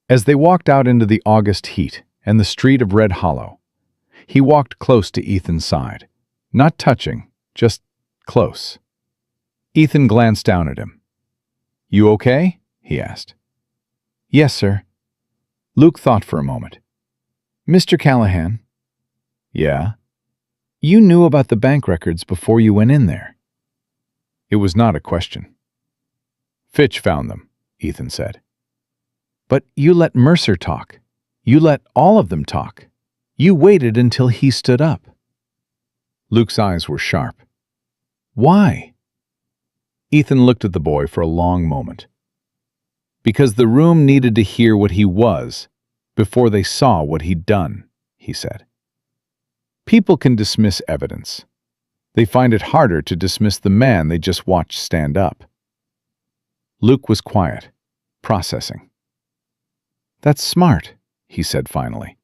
As they walked out into the August heat and the street of Red Hollow, he walked close to Ethan's side. Not touching, just close. Ethan glanced down at him. "You okay?" he asked. Yes, sir. Luke thought for a moment. Mr. Callahan, Yeah? you knew about the bank records before you went in there. It was not a question. Fitch found them, Ethan said. But you let Mercer talk. You let all of them talk. You waited until he stood up. Luke's eyes were sharp. Why? Ethan looked at the boy for a long moment. Because the room needed to hear what he was before they saw what he'd done, he said. People can dismiss evidence. They find it harder to dismiss the man they just watched stand up. Luke was quiet, processing. That's smart, he said finally.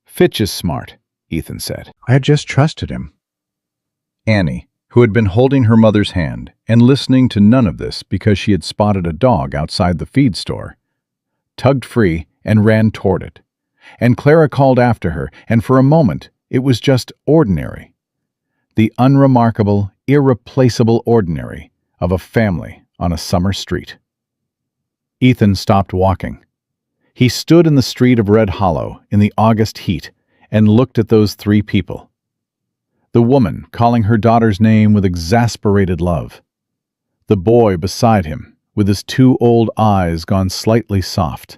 Fitch is smart, Ethan said. I had just trusted him. Annie, who had been holding her mother's hand and listening to none of this because she had spotted a dog outside the feed store, tugged free and ran toward it. And Clara called after her, and for a moment it was just ordinary. The unremarkable, irreplaceable ordinary of a family on a summer street. Ethan stopped walking. He stood in the street of Red Hollow in the August heat and looked at those three people. The woman calling her daughter's name with exasperated love. The boy beside him with his two old eyes gone slightly soft.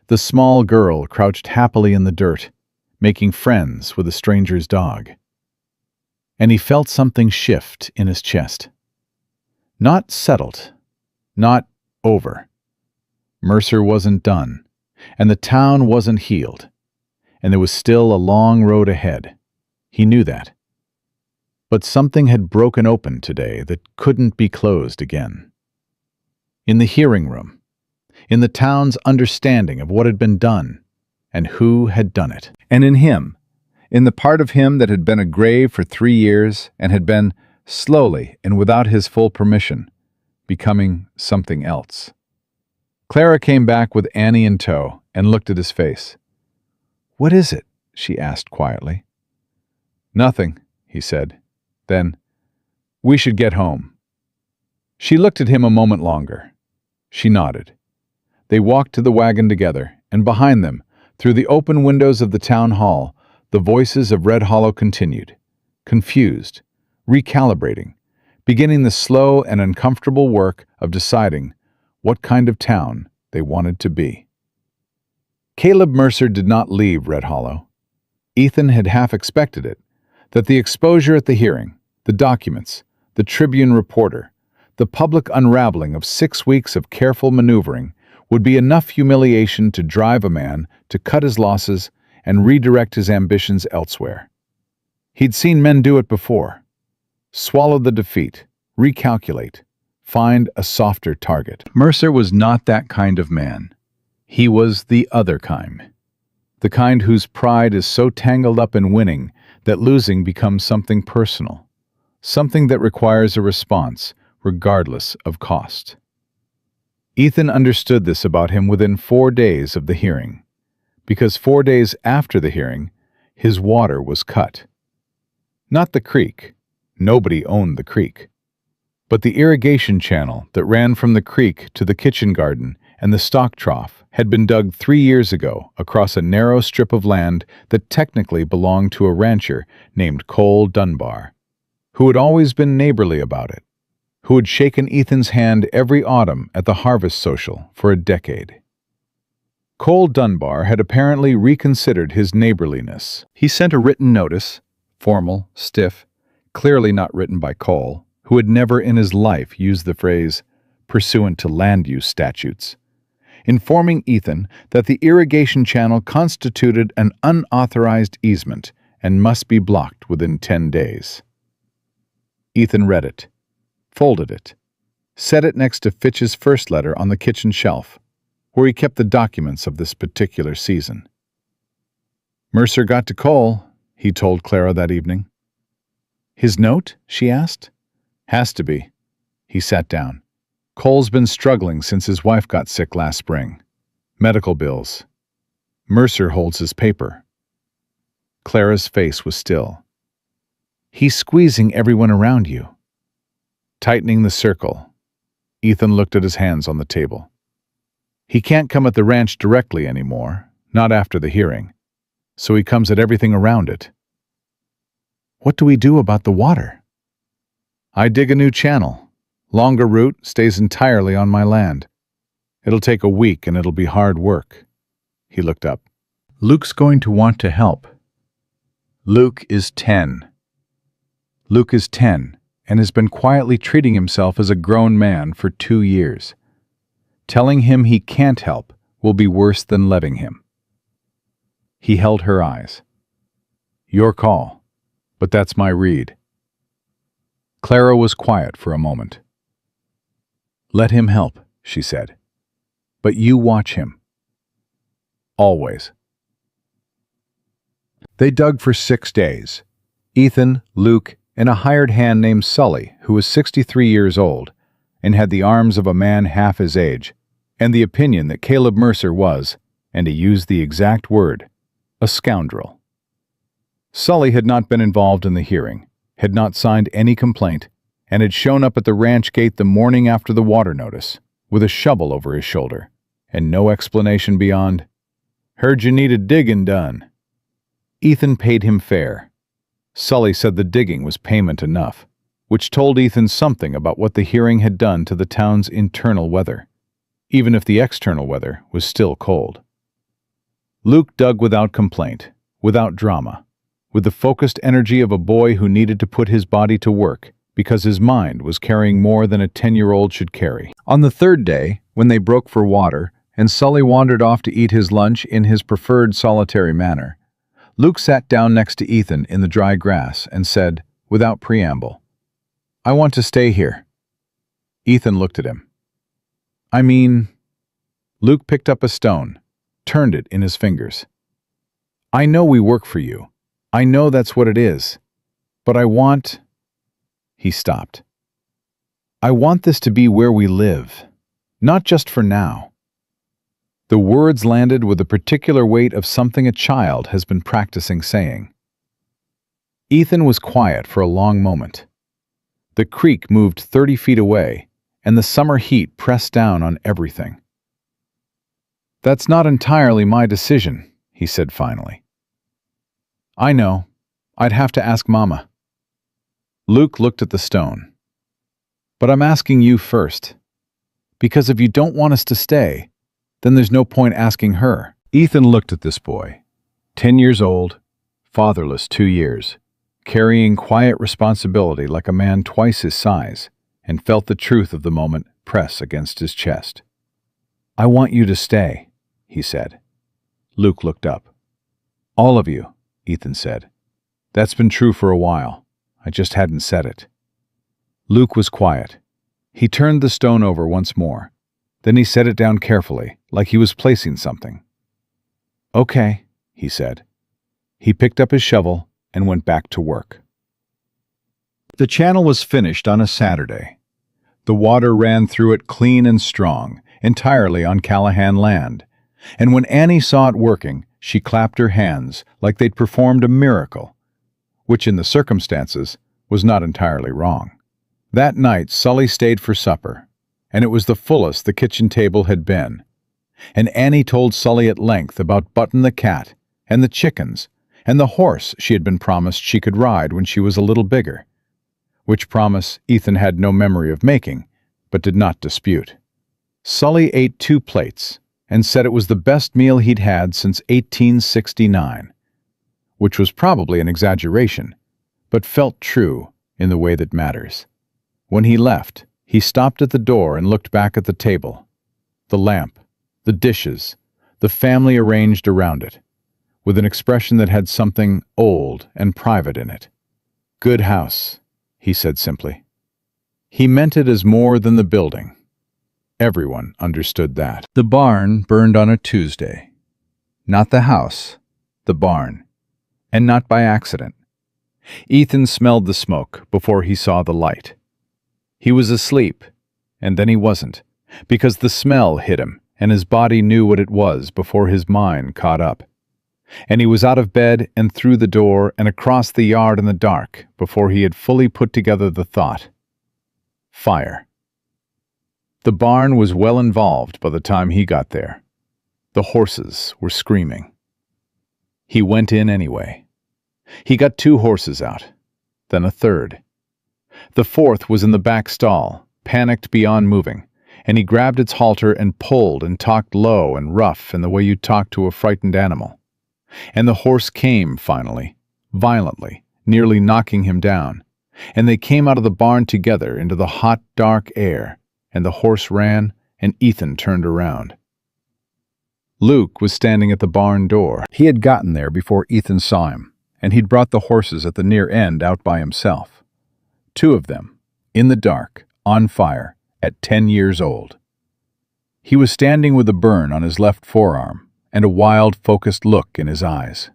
The small girl crouched happily in the dirt, making friends with a stranger's dog. And he felt something shift in his chest. Not settled, not over. Mercer wasn't done, and the town wasn't healed, and there was still a long road ahead. He knew that. But something had broken open today that couldn't be closed again. In the hearing room, in the town's understanding of what had been done and who had done it. And in him, in the part of him that had been a grave for 3 years and had been, slowly and without his full permission, becoming something else. Clara came back with Annie in tow and looked at his face. "What is it?" she asked quietly. "Nothing," he said. Then, "We should get home." She looked at him a moment longer. She nodded. They walked to the wagon together, and behind them, through the open windows of the town hall, the voices of Red Hollow continued, confused, recalibrating, beginning the slow and uncomfortable work of deciding what kind of town they wanted to be. Caleb Mercer did not leave Red Hollow. Ethan had half expected it, that the exposure at the hearing, the documents, the Tribune reporter, the public unraveling of 6 weeks of careful maneuvering would be enough humiliation to drive a man to cut his losses and redirect his ambitions elsewhere. He'd seen men do it before. Swallow the defeat, recalculate, find a softer target. Mercer was not that kind of man. He was the other kind. The kind whose pride is so tangled up in winning that losing becomes something personal, something that requires a response regardless of cost. Ethan understood this about him within 4 days of the hearing, because 4 days after the hearing, his water was cut. Not the creek. Nobody owned the creek. But the irrigation channel that ran from the creek to the kitchen garden and the stock trough had been dug 3 years ago across a narrow strip of land that technically belonged to a rancher named Cole Dunbar, who had always been neighborly about it, who had shaken Ethan's hand every autumn at the harvest social for a decade. Cole Dunbar had apparently reconsidered his neighborliness. He sent a written notice, formal, stiff, clearly not written by Cole, who had never in his life used the phrase, pursuant to land use statutes, informing Ethan that the irrigation channel constituted an unauthorized easement and must be blocked within 10 days. Ethan read it, folded it, set it next to Fitch's first letter on the kitchen shelf, where he kept the documents of this particular season. Mercer got to Cole, he told Clara that evening. His note? She asked. Has to be. He sat down. Cole's been struggling since his wife got sick last spring. Medical bills. Mercer holds his paper. Clara's face was still. He's squeezing everyone around you. Tightening the circle, Ethan looked at his hands on the table. He can't come at the ranch directly anymore, not after the hearing, so he comes at everything around it. What do we do about the water? I dig a new channel. Longer route stays entirely on my land. It'll take a week and it'll be hard work. He looked up. Luke's going to want to help. Luke is 10. Luke is 10 and has been quietly treating himself as a grown man for 2 years. Telling him he can't help will be worse than letting him. He held her eyes. Your call, but that's my read. Clara was quiet for a moment. Let him help, she said. But you watch him. Always. They dug for 6 days. Ethan, Luke, and a hired hand named Sully, who was 63 years old, and had the arms of a man half his age, and the opinion that Caleb Mercer was, and he used the exact word, a scoundrel. Sully had not been involved in the hearing, had not signed any complaint, and had shown up at the ranch gate the morning after the water notice, with a shovel over his shoulder, and no explanation beyond, "Heard you needed digging done." Ethan paid him fair. Sully said the digging was payment enough, which told Ethan something about what the hearing had done to the town's internal weather, even if the external weather was still cold. Luke dug without complaint, without drama, with the focused energy of a boy who needed to put his body to work because his mind was carrying more than a 10-year-old should carry. On the third day, when they broke for water and Sully wandered off to eat his lunch in his preferred solitary manner, Luke sat down next to Ethan in the dry grass and said, without preamble, "I want to stay here." Ethan looked at him. "I mean..." Luke picked up a stone, turned it in his fingers. "I know we work for you. I know that's what it is. But I want..." He stopped. "I want this to be where we live, not just for now." The words landed with the particular weight of something a child has been practicing saying. Ethan was quiet for a long moment. The creek moved 30 feet away, and the summer heat pressed down on everything. "That's not entirely my decision," he said finally. "I know. I'd have to ask Mama." Luke looked at the stone. "But I'm asking you first. Because if you don't want us to stay, then there's no point asking her." Ethan looked at this boy, 10 years old, fatherless 2 years, carrying quiet responsibility like a man twice his size, and felt the truth of the moment press against his chest. "I want you to stay," he said. Luke looked up. "All of you," Ethan said. "That's been true for a while. I just hadn't said it." Luke was quiet. He turned the stone over once more. Then he set it down carefully, like he was placing something. "Okay," he said. He picked up his shovel and went back to work. The channel was finished on a Saturday. The water ran through it clean and strong, entirely on Callahan land, and when Annie saw it working, she clapped her hands like they'd performed a miracle, which in the circumstances was not entirely wrong. That night Sully stayed for supper, and it was the fullest the kitchen table had been. And Annie told Sully at length about Button the cat, and the chickens, and the horse she had been promised she could ride when she was a little bigger, which promise Ethan had no memory of making, but did not dispute. Sully ate 2 plates, and said it was the best meal he'd had since 1869, which was probably an exaggeration, but felt true in the way that matters. When he left, he stopped at the door and looked back at the table, the lamp, the dishes, the family arranged around it, with an expression that had something old and private in it. "Good house," he said simply. He meant it as more than the building. Everyone understood that. The barn burned on a Tuesday. Not the house, the barn. And not by accident. Ethan smelled the smoke before he saw the light. He was asleep, and then he wasn't, because the smell hit him and his body knew what it was before his mind caught up. And he was out of bed and through the door and across the yard in the dark before he had fully put together the thought. Fire. The barn was well involved by the time he got there. The horses were screaming. He went in anyway. He got 2 horses out, then a third. The fourth was in the back stall, panicked beyond moving, and he grabbed its halter and pulled and talked low and rough in the way you talk to a frightened animal. And the horse came, finally, violently, nearly knocking him down, and they came out of the barn together into the hot, dark air, and the horse ran, and Ethan turned around. Luke was standing at the barn door. He had gotten there before Ethan saw him, and he'd brought the horses at the near end out by himself. 2 of them, in the dark, on fire, at 10 years old. He was standing with a burn on his left forearm and a wild, focused look in his eyes.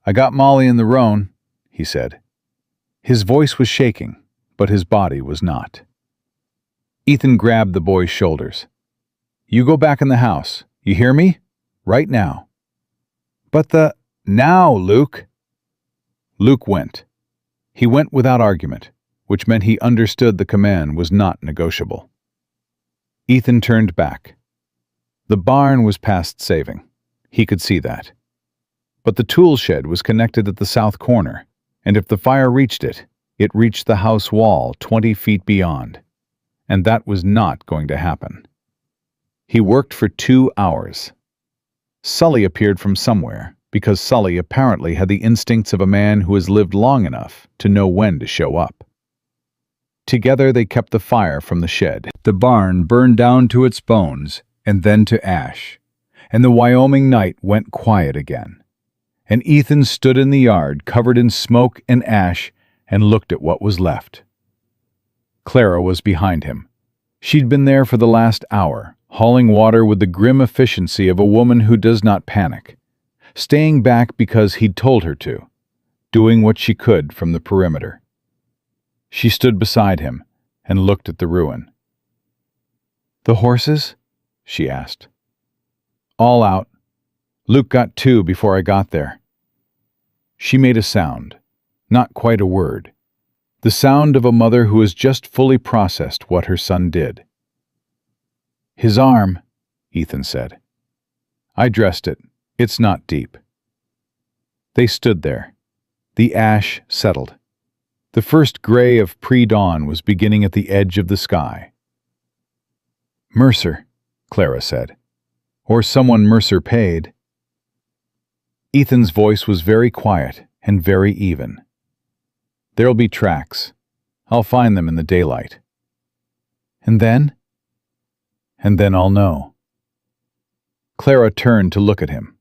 "I got Molly in the roan," he said. His voice was shaking, but his body was not. Ethan grabbed the boy's shoulders. "You go back in the house. You hear me? Right now." "But the—" "Now, Luke!" Luke went. He went without argument, which meant he understood the command was not negotiable. Ethan turned back. The barn was past saving. He could see that. But the tool shed was connected at the south corner, and if the fire reached it, it reached the house wall 20 feet beyond. And that was not going to happen. He worked for 2 hours. Sully appeared from somewhere, because Sully apparently had the instincts of a man who has lived long enough to know when to show up. Together they kept the fire from the shed. The barn burned down to its bones and then to ash, and the Wyoming night went quiet again. And Ethan stood in the yard covered in smoke and ash and looked at what was left. Clara was behind him. She'd been there for the last hour, hauling water with the grim efficiency of a woman who does not panic, staying back because he'd told her to, doing what she could from the perimeter. She stood beside him and looked at the ruin. "The horses?" she asked. "All out. Luke got 2 before I got there." She made a sound, not quite a word, the sound of a mother who has just fully processed what her son did. "His arm," Ethan said. "I dressed it. It's not deep." They stood there. The ash settled. The first gray of pre-dawn was beginning at the edge of the sky. "Mercer," Clara said. "Or someone Mercer paid." Ethan's voice was very quiet and very even. "There'll be tracks. I'll find them in the daylight." "And then?" "And then I'll know." Clara turned to look at him.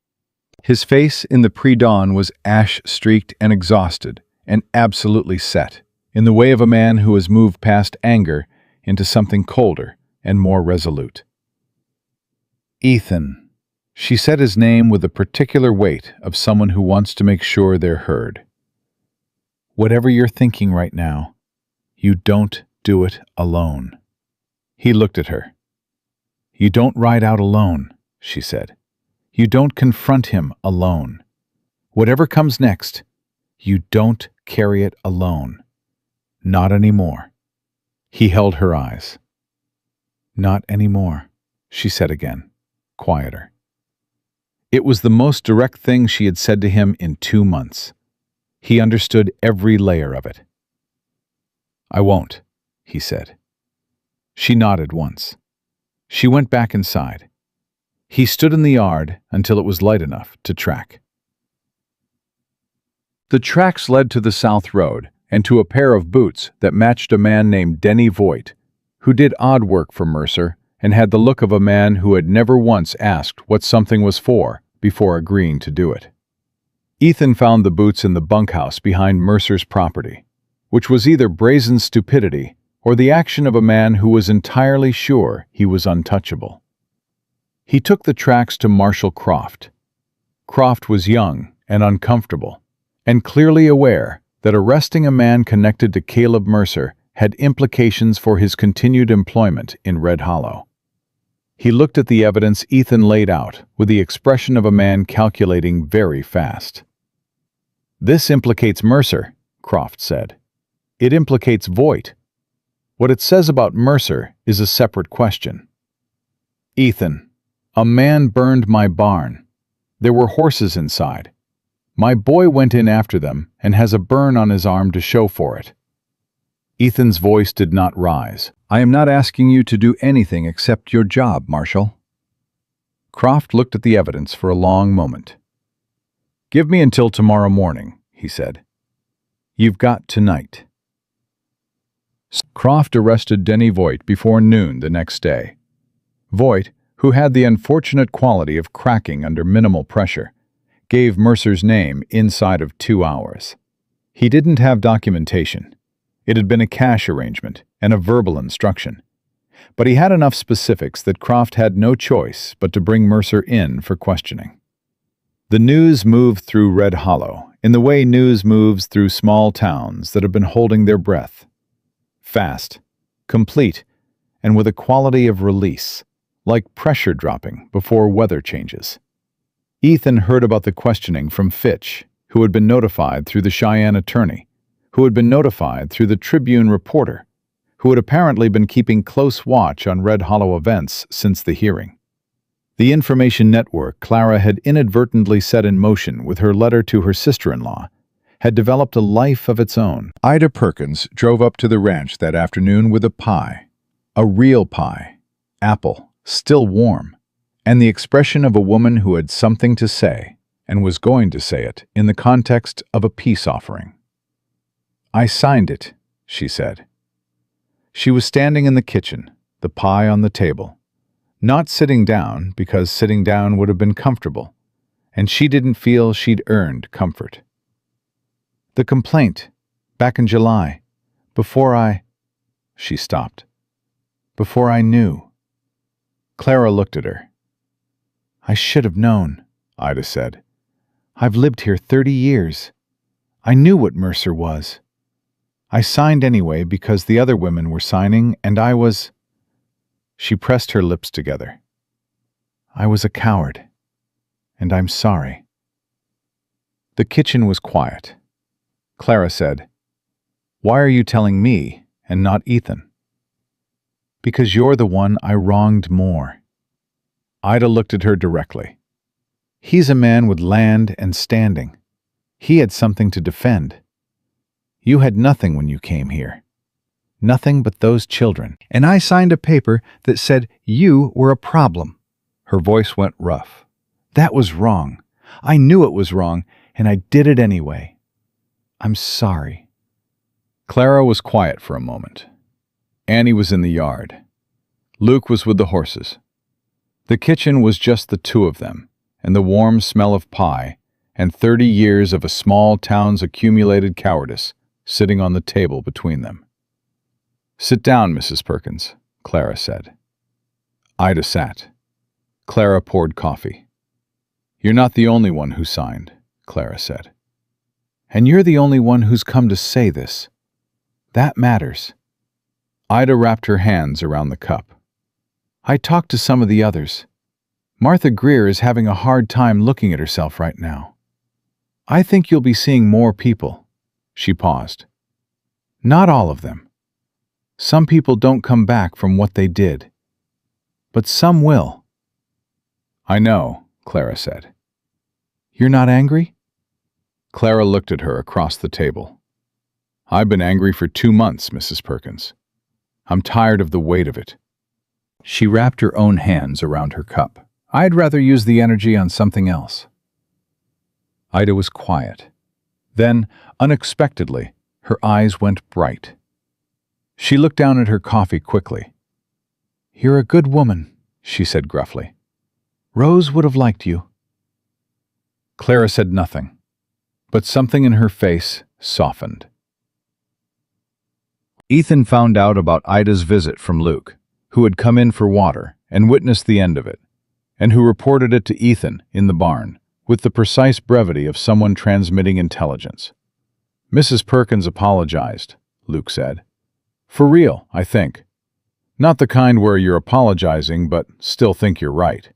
His face in the pre-dawn was ash-streaked and exhausted, and absolutely set, in the way of a man who has moved past anger into something colder and more resolute. "Ethan," she said his name with the particular weight of someone who wants to make sure they're heard. "Whatever you're thinking right now, you don't do it alone." He looked at her. "You don't ride out alone," she said. "You don't confront him alone. Whatever comes next, you don't carry it alone. Not anymore." He held her eyes. "Not anymore," she said again, quieter. It was the most direct thing she had said to him in 2 months. He understood every layer of it. "I won't," he said. She nodded once. She went back inside. He stood in the yard until it was light enough to track. The tracks led to the South Road and to a pair of boots that matched a man named Denny Voigt, who did odd work for Mercer and had the look of a man who had never once asked what something was for before agreeing to do it. Ethan found the boots in the bunkhouse behind Mercer's property, which was either brazen stupidity or the action of a man who was entirely sure he was untouchable. He took the tracks to Marshall Croft. Croft was young and uncomfortable, and clearly aware that arresting a man connected to Caleb Mercer had implications for his continued employment in Red Hollow. He looked at the evidence Ethan laid out with the expression of a man calculating very fast. "This implicates Mercer," Croft said. "It implicates Voight. What it says about Mercer is a separate question." "Ethan, a man burned my barn. There were horses inside. My boy went in after them and has a burn on his arm to show for it." Ethan's voice did not rise. "I am not asking you to do anything except your job, Marshal." Croft looked at the evidence for a long moment. "Give me until tomorrow morning," he said. "You've got tonight." Croft arrested Denny Voight before noon the next day. Voight, who had the unfortunate quality of cracking under minimal pressure, gave Mercer's name inside of 2 hours. He didn't have documentation. It had been a cash arrangement and a verbal instruction. But he had enough specifics that Croft had no choice but to bring Mercer in for questioning. The news moved through Red Hollow in the way news moves through small towns that have been holding their breath. Fast, complete, and with a quality of release, like pressure dropping before weather changes. Ethan heard about the questioning from Fitch, who had been notified through the Cheyenne attorney, who had been notified through the Tribune reporter, who had apparently been keeping close watch on Red Hollow events since the hearing. The information network Clara had inadvertently set in motion with her letter to her sister-in-law had developed a life of its own. Ida Perkins drove up to the ranch that afternoon with a pie. A real pie. Apple, still warm, and the expression of a woman who had something to say and was going to say it in the context of a peace offering. "I signed it," she said. She was standing in the kitchen, the pie on the table, not sitting down because sitting down would have been comfortable, and she didn't feel she'd earned comfort. "The complaint, back in July, she stopped. "Before I knew." Clara looked at her. "I should have known," Ida said. "I've lived here 30 years. I knew what Mercer was. I signed anyway because the other women were signing and I was—" She pressed her lips together. "I was a coward, and I'm sorry." The kitchen was quiet. Clara said, "Why are you telling me and not Ethan?" "Because you're the one I wronged more." Ida looked at her directly. "He's a man with land and standing. He had something to defend. You had nothing when you came here. Nothing but those children. And I signed a paper that said you were a problem." Her voice went rough. "That was wrong. I knew it was wrong, and I did it anyway. I'm sorry." Clara was quiet for a moment. Annie was in the yard. Luke was with the horses. The kitchen was just the two of them, and the warm smell of pie, and 30 years of a small town's accumulated cowardice sitting on the table between them. "Sit down, Mrs. Perkins," Clara said. Ida sat. Clara poured coffee. "You're not the only one who signed," Clara said. "And you're the only one who's come to say this. That matters." Ida wrapped her hands around the cup. "I talked to some of the others. Martha Greer is having a hard time looking at herself right now. I think you'll be seeing more people." She paused. "Not all of them. Some people don't come back from what they did. But some will." "I know," Clara said. "You're not angry?" Clara looked at her across the table. "I've been angry for 2 months, Mrs. Perkins. I'm tired of the weight of it." She wrapped her own hands around her cup. "I'd rather use the energy on something else." Ida was quiet. Then, unexpectedly, her eyes went bright. She looked down at her coffee quickly. "You're a good woman," she said gruffly. "Rose would have liked you." Clara said nothing, but something in her face softened. Ethan found out about Ida's visit from Luke, who had come in for water and witnessed the end of it, and who reported it to Ethan in the barn, with the precise brevity of someone transmitting intelligence. "Mrs. Perkins apologized," Luke said. "For real, I think. Not the kind where you're apologizing but still think you're right.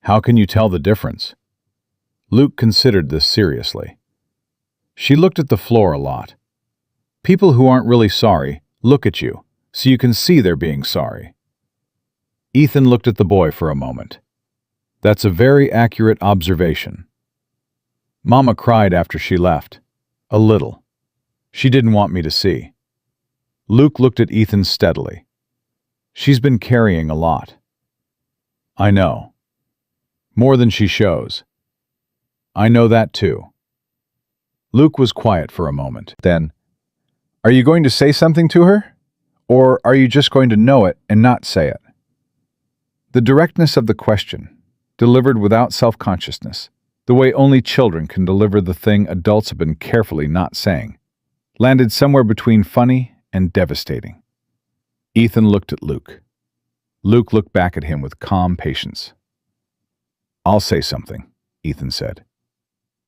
How can you tell the difference? Luke considered this seriously. She looked at the floor a lot. People who aren't really sorry look at you, so you can see they're being sorry. Ethan looked at the boy for a moment. That's a very accurate observation. Mama cried after she left. A little. She didn't want me to see. Luke looked at Ethan steadily. She's been carrying a lot. I know. More than she shows. I know that too. Luke was quiet for a moment. Then, are you going to say something to her? Or are you just going to know it and not say it? The directness of the question, delivered without self-consciousness, the way only children can deliver the thing adults have been carefully not saying, landed somewhere between funny and devastating. Ethan looked at Luke. Luke looked back at him with calm patience. I'll say something, Ethan said.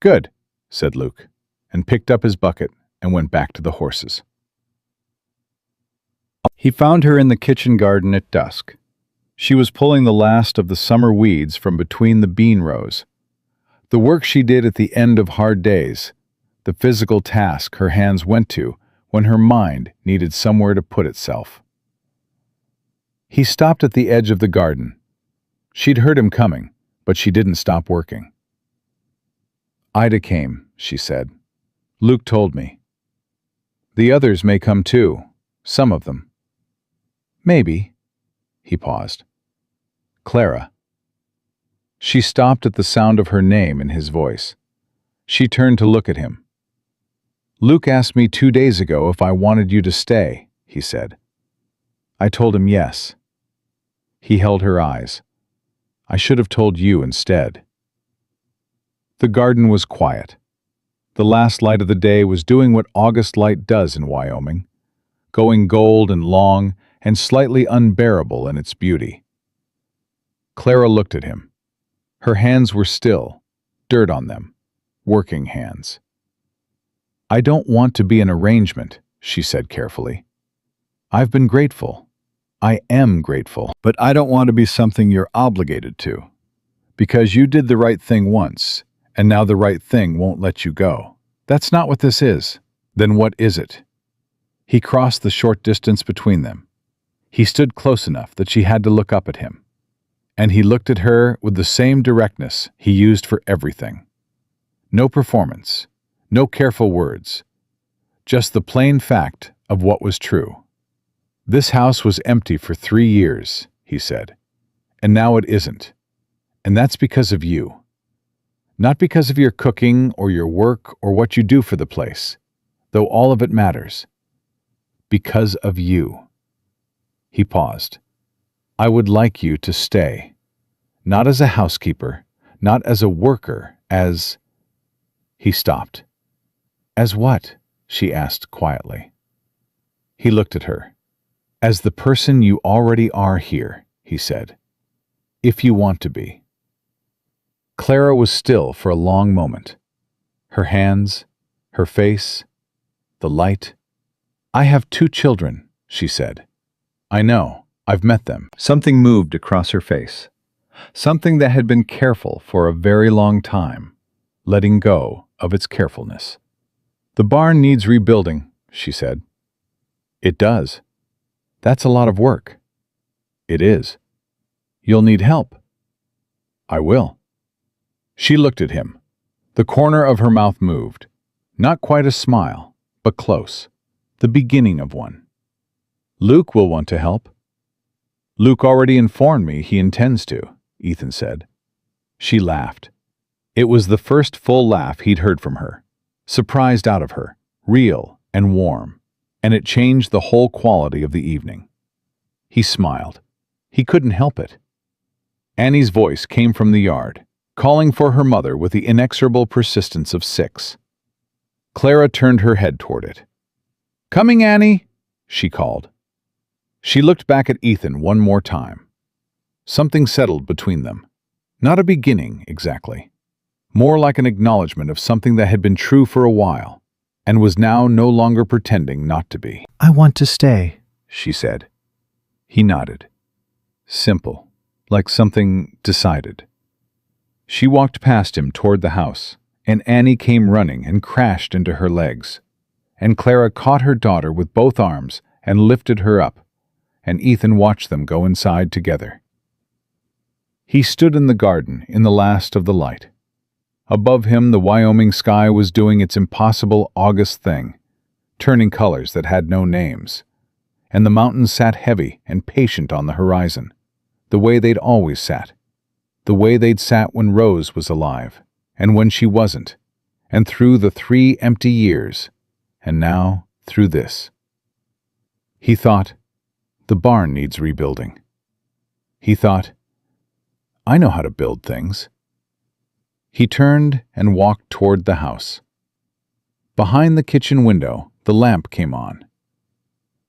Good, said Luke, and picked up his bucket and went back to the horses. He found her in the kitchen garden at dusk. She was pulling the last of the summer weeds from between the bean rows. The work she did at the end of hard days, the physical task her hands went to when her mind needed somewhere to put itself. He stopped at the edge of the garden. She'd heard him coming, but she didn't stop working. Ida came, she said. Luke told me. The others may come too, some of them. Maybe. He paused. Clara. She stopped at the sound of her name in his voice. She turned to look at him. Luke asked me 2 days ago if I wanted you to stay, he said. I told him yes. He held her eyes. I should have told you instead. The garden was quiet. The last light of the day was doing what August light does in Wyoming, going gold and long and slightly unbearable in its beauty. Clara looked at him. Her hands were still, dirt on them, working hands. I don't want to be an arrangement, she said carefully. I've been grateful. I am grateful, but I don't want to be something you're obligated to. Because you did the right thing once, and now the right thing won't let you go. That's not what this is. Then what is it? He crossed the short distance between them. He stood close enough that she had to look up at him. And he looked at her with the same directness he used for everything. No performance, no careful words, just the plain fact of what was true. This house was empty for 3 years, he said, and now it isn't. And that's because of you. Not because of your cooking or your work or what you do for the place, though all of it matters. Because of you. He paused. I would like you to stay. Not as a housekeeper, not as a worker, as... He stopped. As what? She asked quietly. He looked at her. As the person you already are here, he said. If you want to be. Clara was still for a long moment. Her hands, her face, the light. I have 2 children, she said. I know, I've met them. Something moved across her face. Something that had been careful for a very long time, letting go of its carefulness. The barn needs rebuilding, she said. It does. That's a lot of work. It is. You'll need help. I will. She looked at him. The corner of her mouth moved. Not quite a smile, but close. The beginning of one. Luke will want to help. Luke already informed me he intends to, Ethan said. She laughed. It was the first full laugh he'd heard from her. Surprised out of her, real and warm. And it changed the whole quality of the evening. He smiled. He couldn't help it. Annie's voice came from the yard, calling for her mother with the inexorable persistence of 6. Clara turned her head toward it. Coming, Annie, she called. She looked back at Ethan one more time. Something settled between them. Not a beginning, exactly. More like an acknowledgement of something that had been true for a while, and was now no longer pretending not to be. I want to stay, she said. He nodded. Simple, like something decided. She walked past him toward the house, and Annie came running and crashed into her legs. And Clara caught her daughter with both arms and lifted her up, and Ethan watched them go inside together. He stood in the garden in the last of the light. Above him, the Wyoming sky was doing its impossible August thing, turning colors that had no names. And the mountains sat heavy and patient on the horizon, the way they'd always sat, the way they'd sat when Rose was alive, and when she wasn't, and through the 3 empty years, and now through this. He thought, the barn needs rebuilding. He thought, I know how to build things. He turned and walked toward the house. Behind the kitchen window, the lamp came on.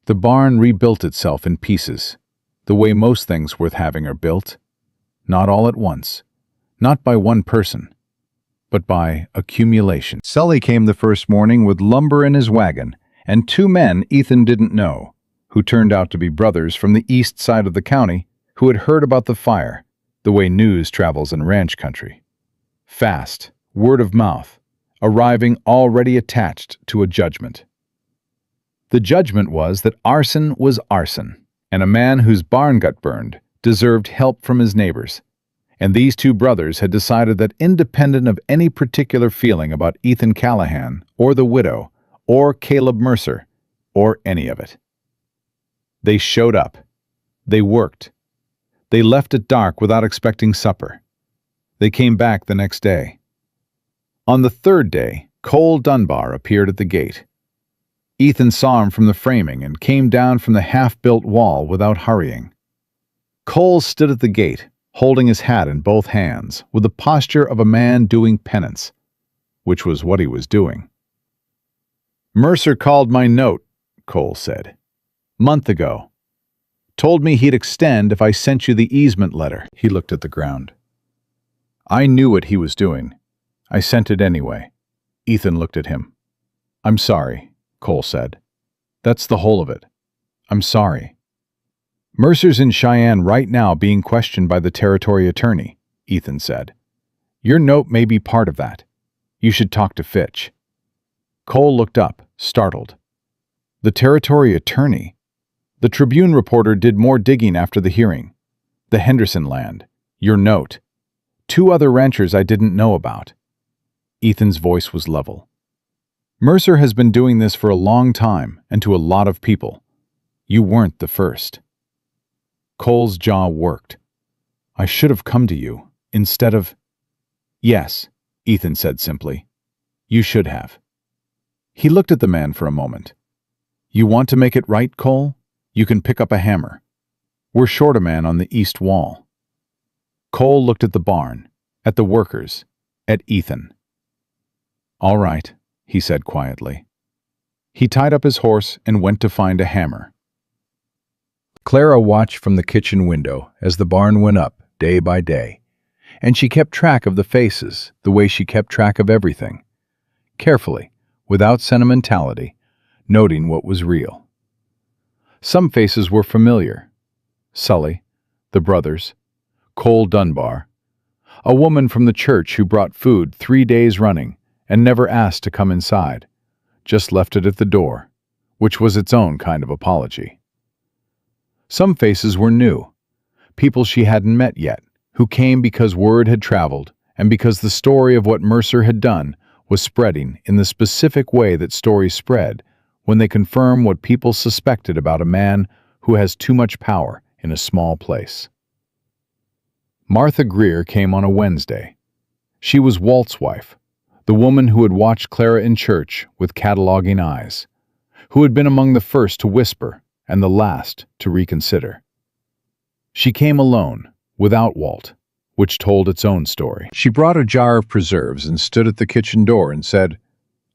The barn rebuilt itself in pieces, the way most things worth having are built, not all at once, not by one person, but by accumulation. Sully came the first morning with lumber in his wagon, and 2 men Ethan didn't know, who turned out to be brothers from the east side of the county who had heard about the fire, the way news travels in ranch country. Fast, word of mouth, arriving already attached to a judgment. The judgment was that arson was arson, and a man whose barn got burned deserved help from his neighbors. And these 2 brothers had decided that independent of any particular feeling about Ethan Callahan, or the widow, or Caleb Mercer, or any of it. They showed up. They worked. They left at dark without expecting supper. They came back the next day. On the 3rd day, Cole Dunbar appeared at the gate. Ethan saw him from the framing and came down from the half-built wall without hurrying. Cole stood at the gate, holding his hat in both hands, with the posture of a man doing penance, which was what he was doing. Mercer called my note, Cole said. Month ago. Told me he'd extend if I sent you the easement letter. He looked at the ground. I knew what he was doing. I sent it anyway. Ethan looked at him. I'm sorry, Cole said. That's the whole of it. I'm sorry. Mercer's in Cheyenne right now being questioned by the territory attorney, Ethan said. Your note may be part of that. You should talk to Fitch. Cole looked up, startled. The territory attorney? The Tribune reporter did more digging after the hearing. The Henderson land. Your note. 2 other ranchers I didn't know about. Ethan's voice was level. Mercer has been doing this for a long time and to a lot of people. You weren't the first. Cole's jaw worked. I should have come to you, instead of... Yes, Ethan said simply. You should have. He looked at the man for a moment. You want to make it right, Cole? You can pick up a hammer. We're short a man on the east wall. Cole looked at the barn, at the workers, at Ethan. All right, he said quietly. He tied up his horse and went to find a hammer. Clara watched from the kitchen window as the barn went up day by day, and she kept track of the faces the way she kept track of everything, carefully, without sentimentality, noting what was real. Some faces were familiar. Sully, the brothers, Cole Dunbar, a woman from the church who brought food 3 days running and never asked to come inside, just left it at the door, which was its own kind of apology. Some faces were new, people she hadn't met yet, who came because word had traveled and because the story of what Mercer had done was spreading in the specific way that stories spread when they confirm what people suspected about a man who has too much power in a small place. Martha Greer came on a Wednesday. She was Walt's wife, the woman who had watched Clara in church with cataloging eyes, who had been among the first to whisper and the last to reconsider. She came alone, without Walt, which told its own story. She brought a jar of preserves and stood at the kitchen door and said,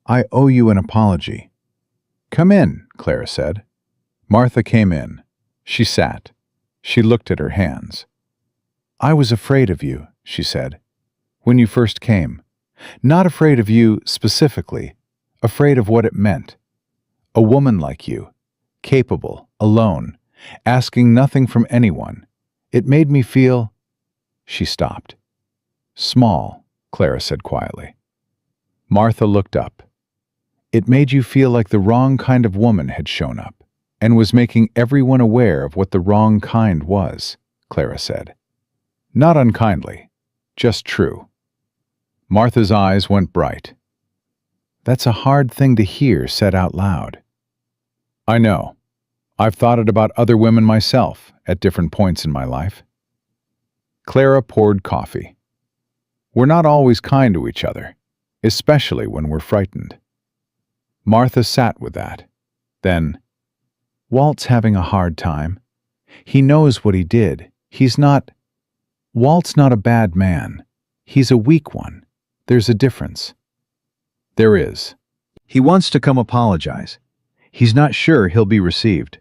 I owe you an apology. Come in, Clara said. Martha came in. She sat. She looked at her hands. I was afraid of you, she said, when you first came. Not afraid of you specifically, afraid of what it meant. A woman like you, capable, alone, asking nothing from anyone. It made me feel—" She stopped. "Small," Clara said quietly. Martha looked up. "It made you feel like the wrong kind of woman had shown up and was making everyone aware of what the wrong kind was," Clara said. "Not unkindly, just true." Martha's eyes went bright. "That's a hard thing to hear said out loud." "I know. I've thought it about other women myself at different points in my life." Clara poured coffee. "We're not always kind to each other, especially when we're frightened." Martha sat with that. Then, "Walt's having a hard time. He knows what he did. Walt's not a bad man. He's a weak one. There's a difference." There is. He wants to come apologize. He's not sure he'll be received.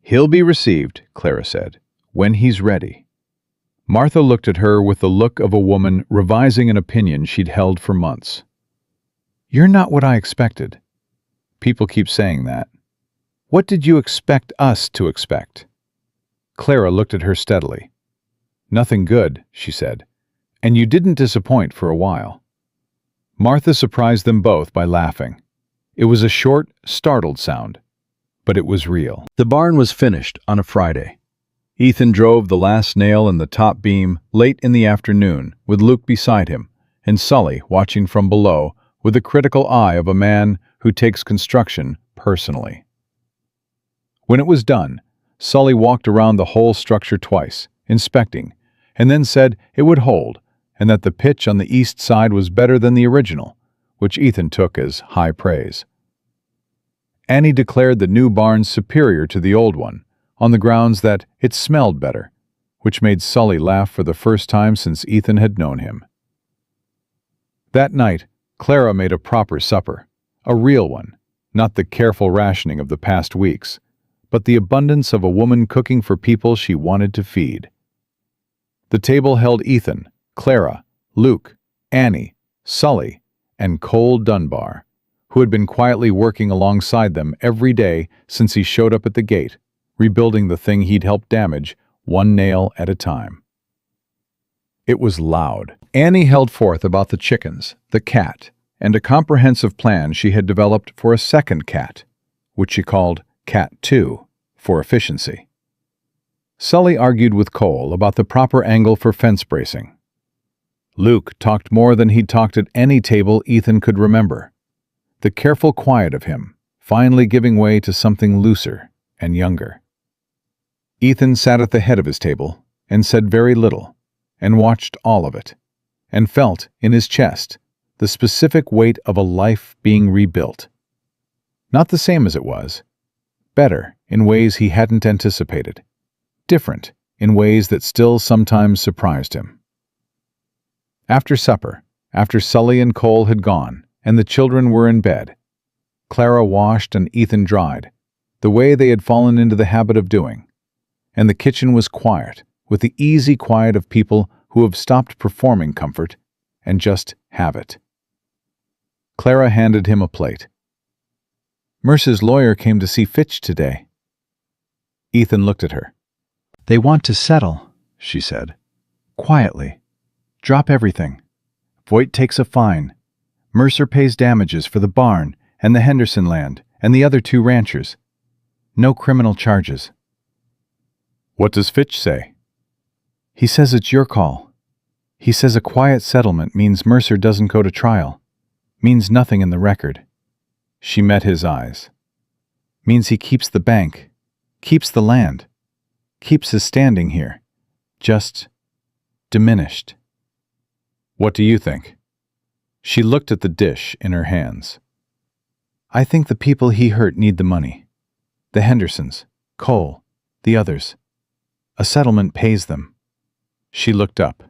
He'll be received, Clara said, when he's ready. Martha looked at her with the look of a woman revising an opinion she'd held for months. "You're not what I expected." "People keep saying that." "What did you expect us to expect?" Clara looked at her steadily. "Nothing good," she said, "and you didn't disappoint for a while." Martha surprised them both by laughing. It was a short, startled sound, but it was real. The barn was finished on a Friday. Ethan drove the last nail in the top beam late in the afternoon with Luke beside him and Sully watching from below with the critical eye of a man who takes construction personally. When it was done, Sully walked around the whole structure twice, inspecting, and then said it would hold and that the pitch on the east side was better than the original, which Ethan took as high praise. Annie declared the new barn superior to the old one, on the grounds that it smelled better, which made Sully laugh for the first time since Ethan had known him. That night, Clara made a proper supper, a real one, not the careful rationing of the past weeks, but the abundance of a woman cooking for people she wanted to feed. The table held Ethan, Clara, Luke, Annie, Sully, and Cole Dunbar, who had been quietly working alongside them every day since he showed up at the gate, rebuilding the thing he'd helped damage, one nail at a time. It was loud. Annie held forth about the chickens, the cat, and a comprehensive plan she had developed for a second cat, which she called Cat 2, for efficiency. Sully argued with Cole about the proper angle for fence bracing. Luke talked more than he'd talked at any table Ethan could remember. The careful quiet of him, finally giving way to something looser and younger. Ethan sat at the head of his table and said very little, and watched all of it, and felt in his chest the specific weight of a life being rebuilt. Not the same as it was, better in ways he hadn't anticipated, different in ways that still sometimes surprised him. After supper, after Sully and Cole had gone and the children were in bed, Clara washed and Ethan dried, the way they had fallen into the habit of doing, and the kitchen was quiet, with the easy quiet of people who have stopped performing comfort and just have it. Clara handed him a plate. "Merce's lawyer came to see Fitch today." Ethan looked at her. "They want to settle," she said. "Quietly. Drop everything. Voight takes a fine. Mercer pays damages for the barn and the Henderson land and the other 2 ranchers. No criminal charges." "What does Fitch say?" "He says it's your call. He says a quiet settlement means Mercer doesn't go to trial. Means nothing in the record." She met his eyes. "Means he keeps the bank, keeps the land, keeps his standing here. Just diminished." "What do you think?" She looked at the dish in her hands. "I think the people he hurt need the money. The Hendersons, Cole, the others. A settlement pays them." She looked up.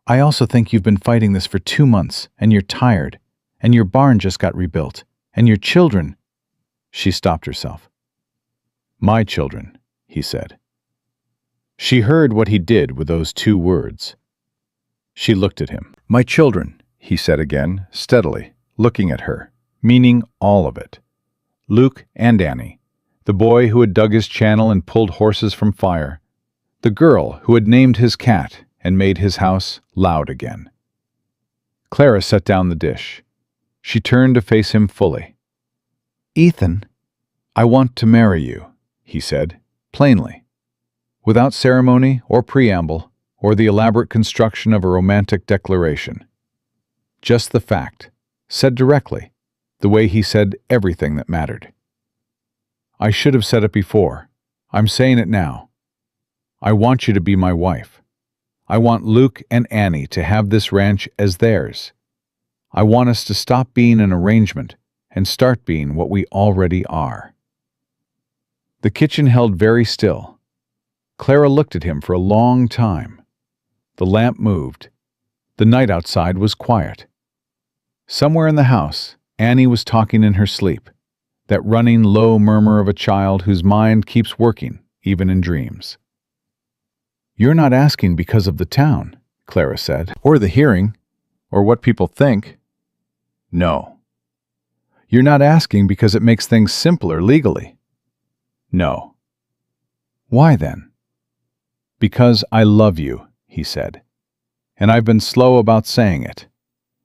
"I also think you've been fighting this for 2 months, and you're tired, and your barn just got rebuilt, and your children—" She stopped herself. "My children," he said. She heard what he did with those 2 words. She looked at him. "My children," he said again, steadily, looking at her, meaning all of it. Luke and Annie, The boy who had dug his channel and pulled horses from fire. The girl who had named his cat and made his house loud again. Clara set down the dish. She turned to face him fully. "Ethan, I want to marry you," he said, plainly, without ceremony or preamble or the elaborate construction of a romantic declaration. Just the fact, said directly, the way he said everything that mattered. "I should have said it before. I'm saying it now. I want you to be my wife. I want Luke and Annie to have this ranch as theirs. I want us to stop being an arrangement and start being what we already are." The kitchen held very still. Clara looked at him for a long time. The lamp moved. The night outside was quiet. Somewhere in the house, Annie was talking in her sleep, that running low murmur of a child whose mind keeps working, even in dreams. "You're not asking because of the town," Clara said, "or the hearing, or what people think." "No." "You're not asking because it makes things simpler legally." "No." "Why then?" "Because I love you," he said, "and I've been slow about saying it.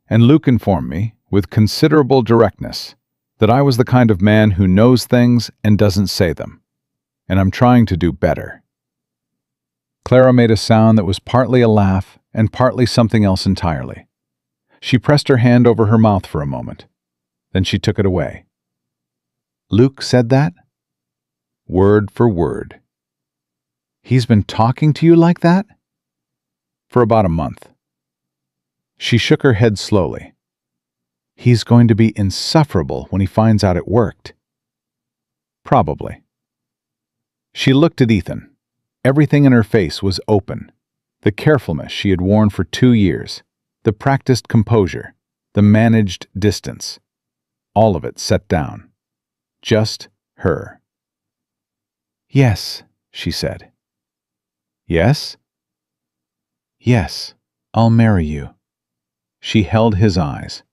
And Luke informed me, with considerable directness, that I was the kind of man who knows things and doesn't say them, and I'm trying to do better." Clara made a sound that was partly a laugh and partly something else entirely. She pressed her hand over her mouth for a moment. Then she took it away. "Luke said that?" "Word for word." "He's been talking to you like that?" "For about a month." She shook her head slowly. "He's going to be insufferable when he finds out it worked." "Probably." She looked at Ethan. Everything in her face was open. The carefulness she had worn for 2 years, the practiced composure, the managed distance. All of it set down. Just her. "Yes," she said. "Yes?" "Yes, I'll marry you." She held his eyes.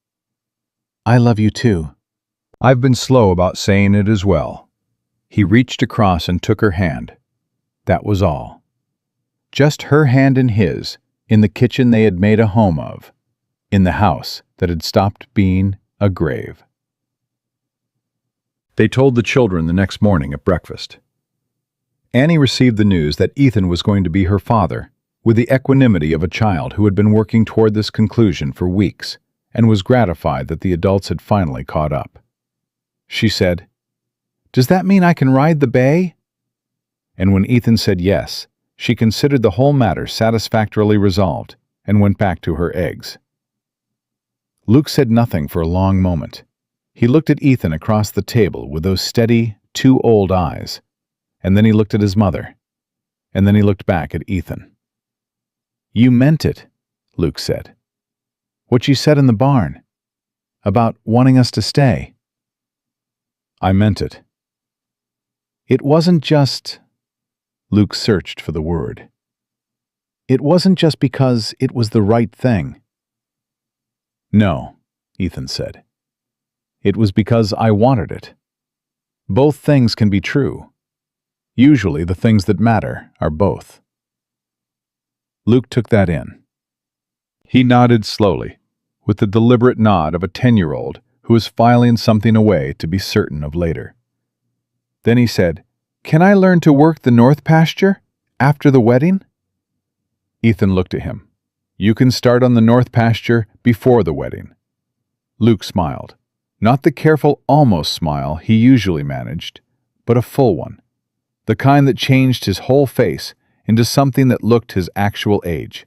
"I love you too." "I've been slow about saying it as well." He reached across and took her hand. That was all. Just her hand in his, in the kitchen they had made a home of, in the house that had stopped being a grave. They told the children the next morning at breakfast. Annie received the news that Ethan was going to be her father with the equanimity of a child who had been working toward this conclusion for weeks and was gratified that the adults had finally caught up. She said, "Does that mean I can ride the bay?" And when Ethan said yes, she considered the whole matter satisfactorily resolved and went back to her eggs. Luke said nothing for a long moment. He looked at Ethan across the table with those steady, too old eyes, and then he looked at his mother, and then he looked back at Ethan. "You meant it," Luke said. "What you said in the barn, about wanting us to stay." "I meant it." "It wasn't just—" Luke searched for the word. "It wasn't just because it was the right thing." "No," Ethan said. "It was because I wanted it. Both things can be true. Usually the things that matter are both." Luke took that in. He nodded slowly, with the deliberate nod of a 10-year-old who is filing something away to be certain of later. Then he said, "Can I learn to work the north pasture after the wedding?" Ethan looked at him. "You can start on the north pasture before the wedding." Luke smiled. Not the careful almost smile he usually managed, but a full one. The kind that changed his whole face into something that looked his actual age.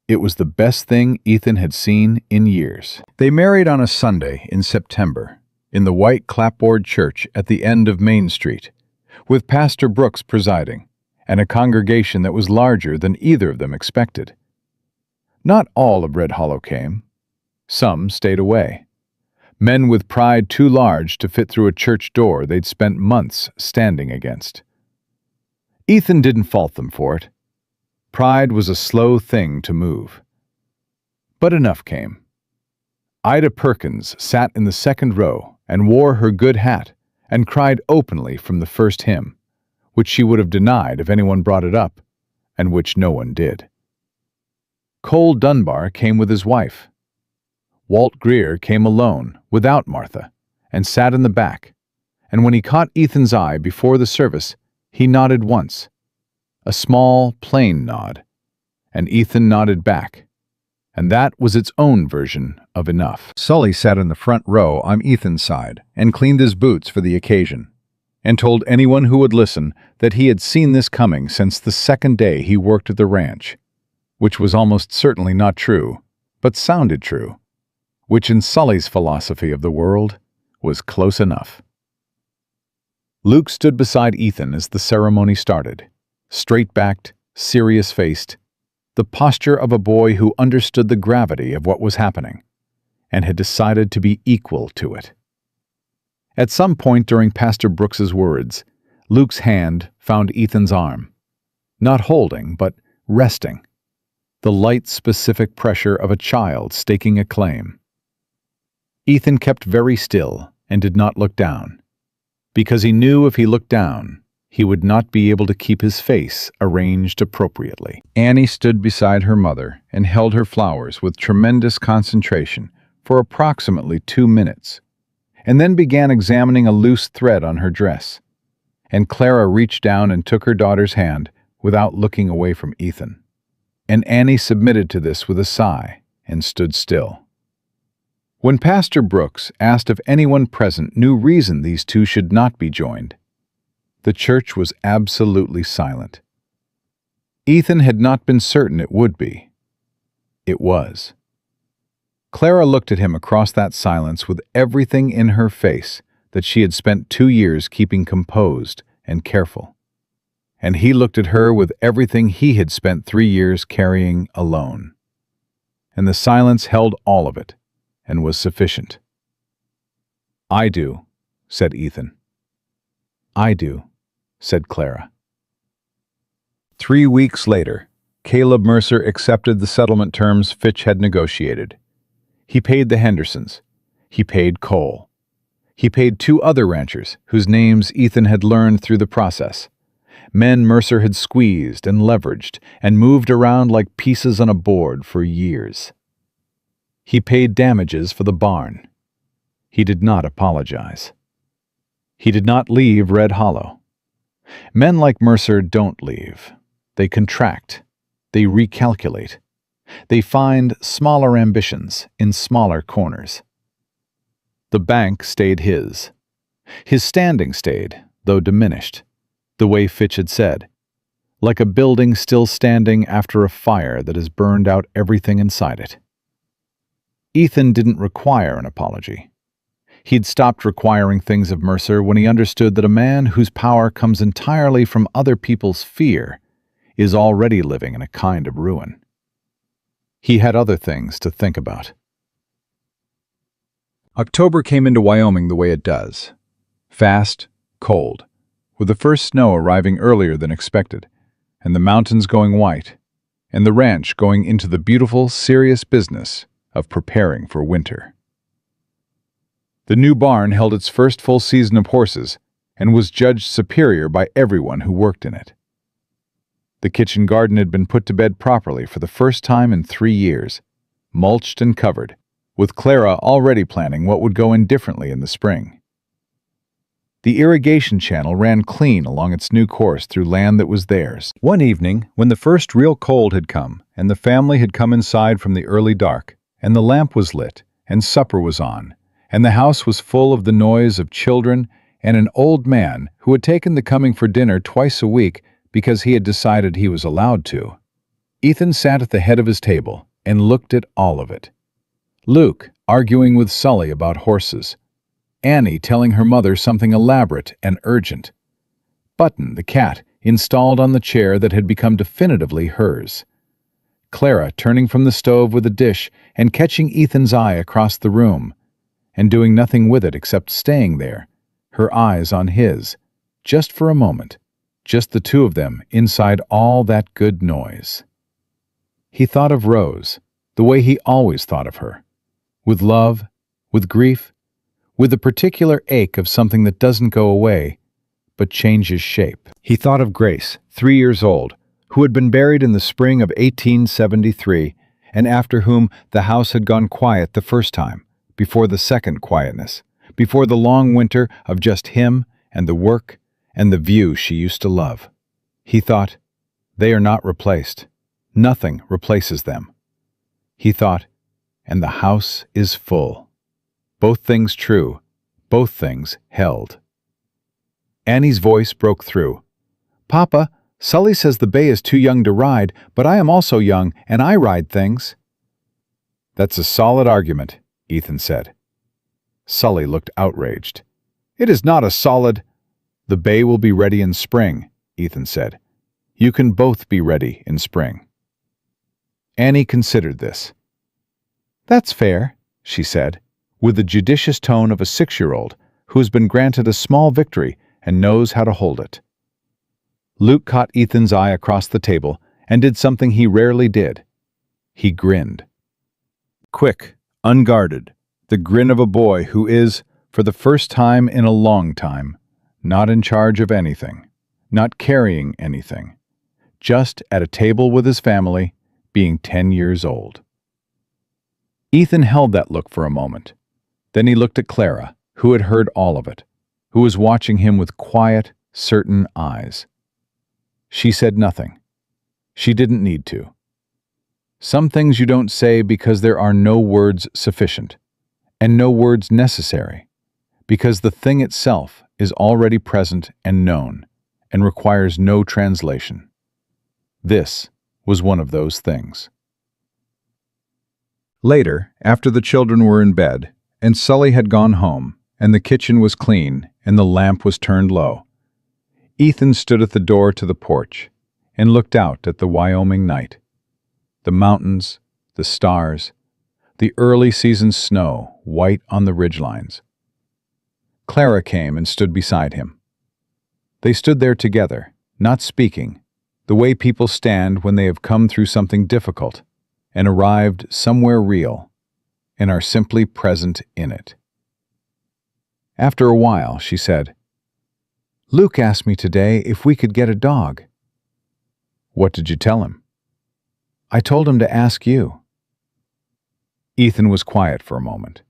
It was the best thing Ethan had seen in years. They married on a Sunday in September, in the white clapboard church at the end of Main Street, with Pastor Brooks presiding, and a congregation that was larger than either of them expected. Not all of Red Hollow came. Some stayed away. Men with pride too large to fit through a church door they'd spent months standing against. Ethan didn't fault them for it. Pride was a slow thing to move. But enough came. Ida Perkins sat in the second row and wore her good hat and cried openly from the first hymn, which she would have denied if anyone brought it up, and which no one did. Cole Dunbar came with his wife. Walt Greer came alone, without Martha, and sat in the back, and when he caught Ethan's eye before the service, he nodded once, a small, plain nod, and Ethan nodded back, and that was its own version of enough. Sully sat in the front row on Ethan's side and cleaned his boots for the occasion, and told anyone who would listen that he had seen this coming since the second day he worked at the ranch, which was almost certainly not true, but sounded true, which in Sully's philosophy of the world was close enough. Luke stood beside Ethan as the ceremony started, straight-backed, serious-faced, the posture of a boy who understood the gravity of what was happening and had decided to be equal to it. At some point during Pastor Brooks's words, Luke's hand found Ethan's arm, not holding, but resting, the light, specific pressure of a child staking a claim. Ethan kept very still and did not look down, because he knew if he looked down, he would not be able to keep his face arranged appropriately. Annie stood beside her mother and held her flowers with tremendous concentration for approximately 2 minutes, and then began examining a loose thread on her dress. And Clara reached down and took her daughter's hand without looking away from Ethan. And Annie submitted to this with a sigh and stood still. When Pastor Brooks asked if anyone present knew reason these two should not be joined, the church was absolutely silent. Ethan had not been certain it would be. It was. Clara looked at him across that silence with everything in her face that she had spent 2 years keeping composed and careful. And he looked at her with everything he had spent 3 years carrying alone. And the silence held all of it, and was sufficient. "I do," said Ethan. "I do," said Clara. 3 weeks later, Caleb Mercer accepted the settlement terms Fitch had negotiated. He paid the Hendersons. He paid Cole. He paid 2 other ranchers whose names Ethan had learned through the process, men Mercer had squeezed and leveraged and moved around like pieces on a board for years. He paid damages for the barn. He did not apologize. He did not leave Red Hollow. Men like Mercer don't leave. They contract. They recalculate. They find smaller ambitions in smaller corners. The bank stayed his. His standing stayed, though diminished, the way Fitch had said, like a building still standing after a fire that has burned out everything inside it. Ethan didn't require an apology. He'd stopped requiring things of Mercer when he understood that a man whose power comes entirely from other people's fear is already living in a kind of ruin. He had other things to think about. October came into Wyoming the way it does. Fast, cold, with the first snow arriving earlier than expected, and the mountains going white, and the ranch going into the beautiful, serious business of preparing for winter. The new barn held its first full season of horses and was judged superior by everyone who worked in it. The kitchen garden had been put to bed properly for the first time in 3 years, mulched and covered, with Clara already planning what would go in differently in the spring. The irrigation channel ran clean along its new course through land that was theirs. One evening, when the first real cold had come, and the family had come inside from the early dark, and the lamp was lit, and supper was on, and the house was full of the noise of children and an old man who had taken the coming for dinner twice a week because he had decided he was allowed to, Ethan sat at the head of his table and looked at all of it. Luke arguing with Sully about horses, Annie telling her mother something elaborate and urgent, Button, the cat, installed on the chair that had become definitively hers, Clara turning from the stove with a dish and catching Ethan's eye across the room, and doing nothing with it except staying there, her eyes on his, just for a moment, just the two of them inside all that good noise. He thought of Rose, the way he always thought of her, with love, with grief, with a particular ache of something that doesn't go away, but changes shape. He thought of Grace, 3 years old, who had been buried in the spring of 1873, and after whom the house had gone quiet the first time, before the second quietness, before the long winter of just him and the work and the view she used to love. He thought, they are not replaced. Nothing replaces them. He thought, and the house is full. Both things true, both things held. Annie's voice broke through. "Papa, Sully says the bay is too young to ride, but I am also young, and I ride things." "That's a solid argument," Ethan said. Sully looked outraged. "It is not a solid—" "The bay will be ready in spring," Ethan said. "You can both be ready in spring." Annie considered this. "That's fair," she said, with the judicious tone of a 6-year-old who has been granted a small victory and knows how to hold it. Luke caught Ethan's eye across the table and did something he rarely did. He grinned. Quick, unguarded, the grin of a boy who is, for the first time in a long time, not in charge of anything, not carrying anything, just at a table with his family, being 10 years old. Ethan held that look for a moment. Then he looked at Clara, who had heard all of it, who was watching him with quiet, certain eyes. She said nothing. She didn't need to. Some things you don't say because there are no words sufficient, and no words necessary, because the thing itself is already present and known, and requires no translation. This was one of those things. Later, after the children were in bed, and Sully had gone home, and the kitchen was clean, and the lamp was turned low, Ethan stood at the door to the porch and looked out at the Wyoming night. The mountains, the stars, the early season snow white on the ridgelines. Clara came and stood beside him. They stood there together, not speaking, the way people stand when they have come through something difficult and arrived somewhere real and are simply present in it. After a while, she said, "Luke asked me today if we could get a dog." "What did you tell him?" "I told him to ask you." Ethan was quiet for a moment.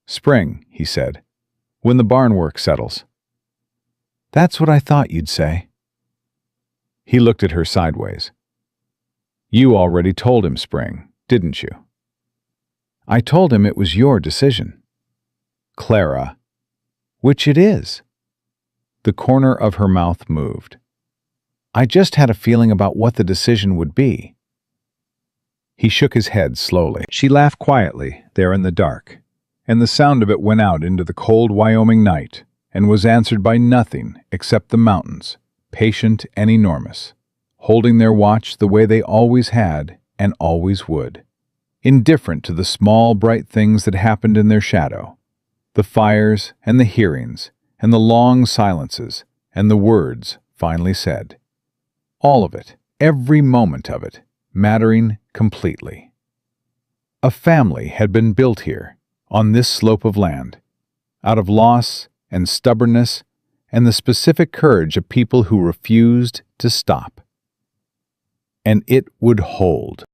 "Spring," he said, "when the barn work settles." "That's what I thought you'd say." He looked at her sideways. "You already told him spring, didn't you?" "I told him it was your decision." "Clara." "Which it is." The corner of her mouth moved. "I just had a feeling about what the decision would be." He shook his head slowly. She laughed quietly, there in the dark, and the sound of it went out into the cold Wyoming night and was answered by nothing except the mountains, patient and enormous, holding their watch the way they always had and always would, indifferent to the small, bright things that happened in their shadow, the fires and the hearings and the long silences and the words finally said. All of it, every moment of it, mattering completely. A family had been built here, on this slope of land, out of loss and stubbornness and the specific courage of people who refused to stop. And it would hold.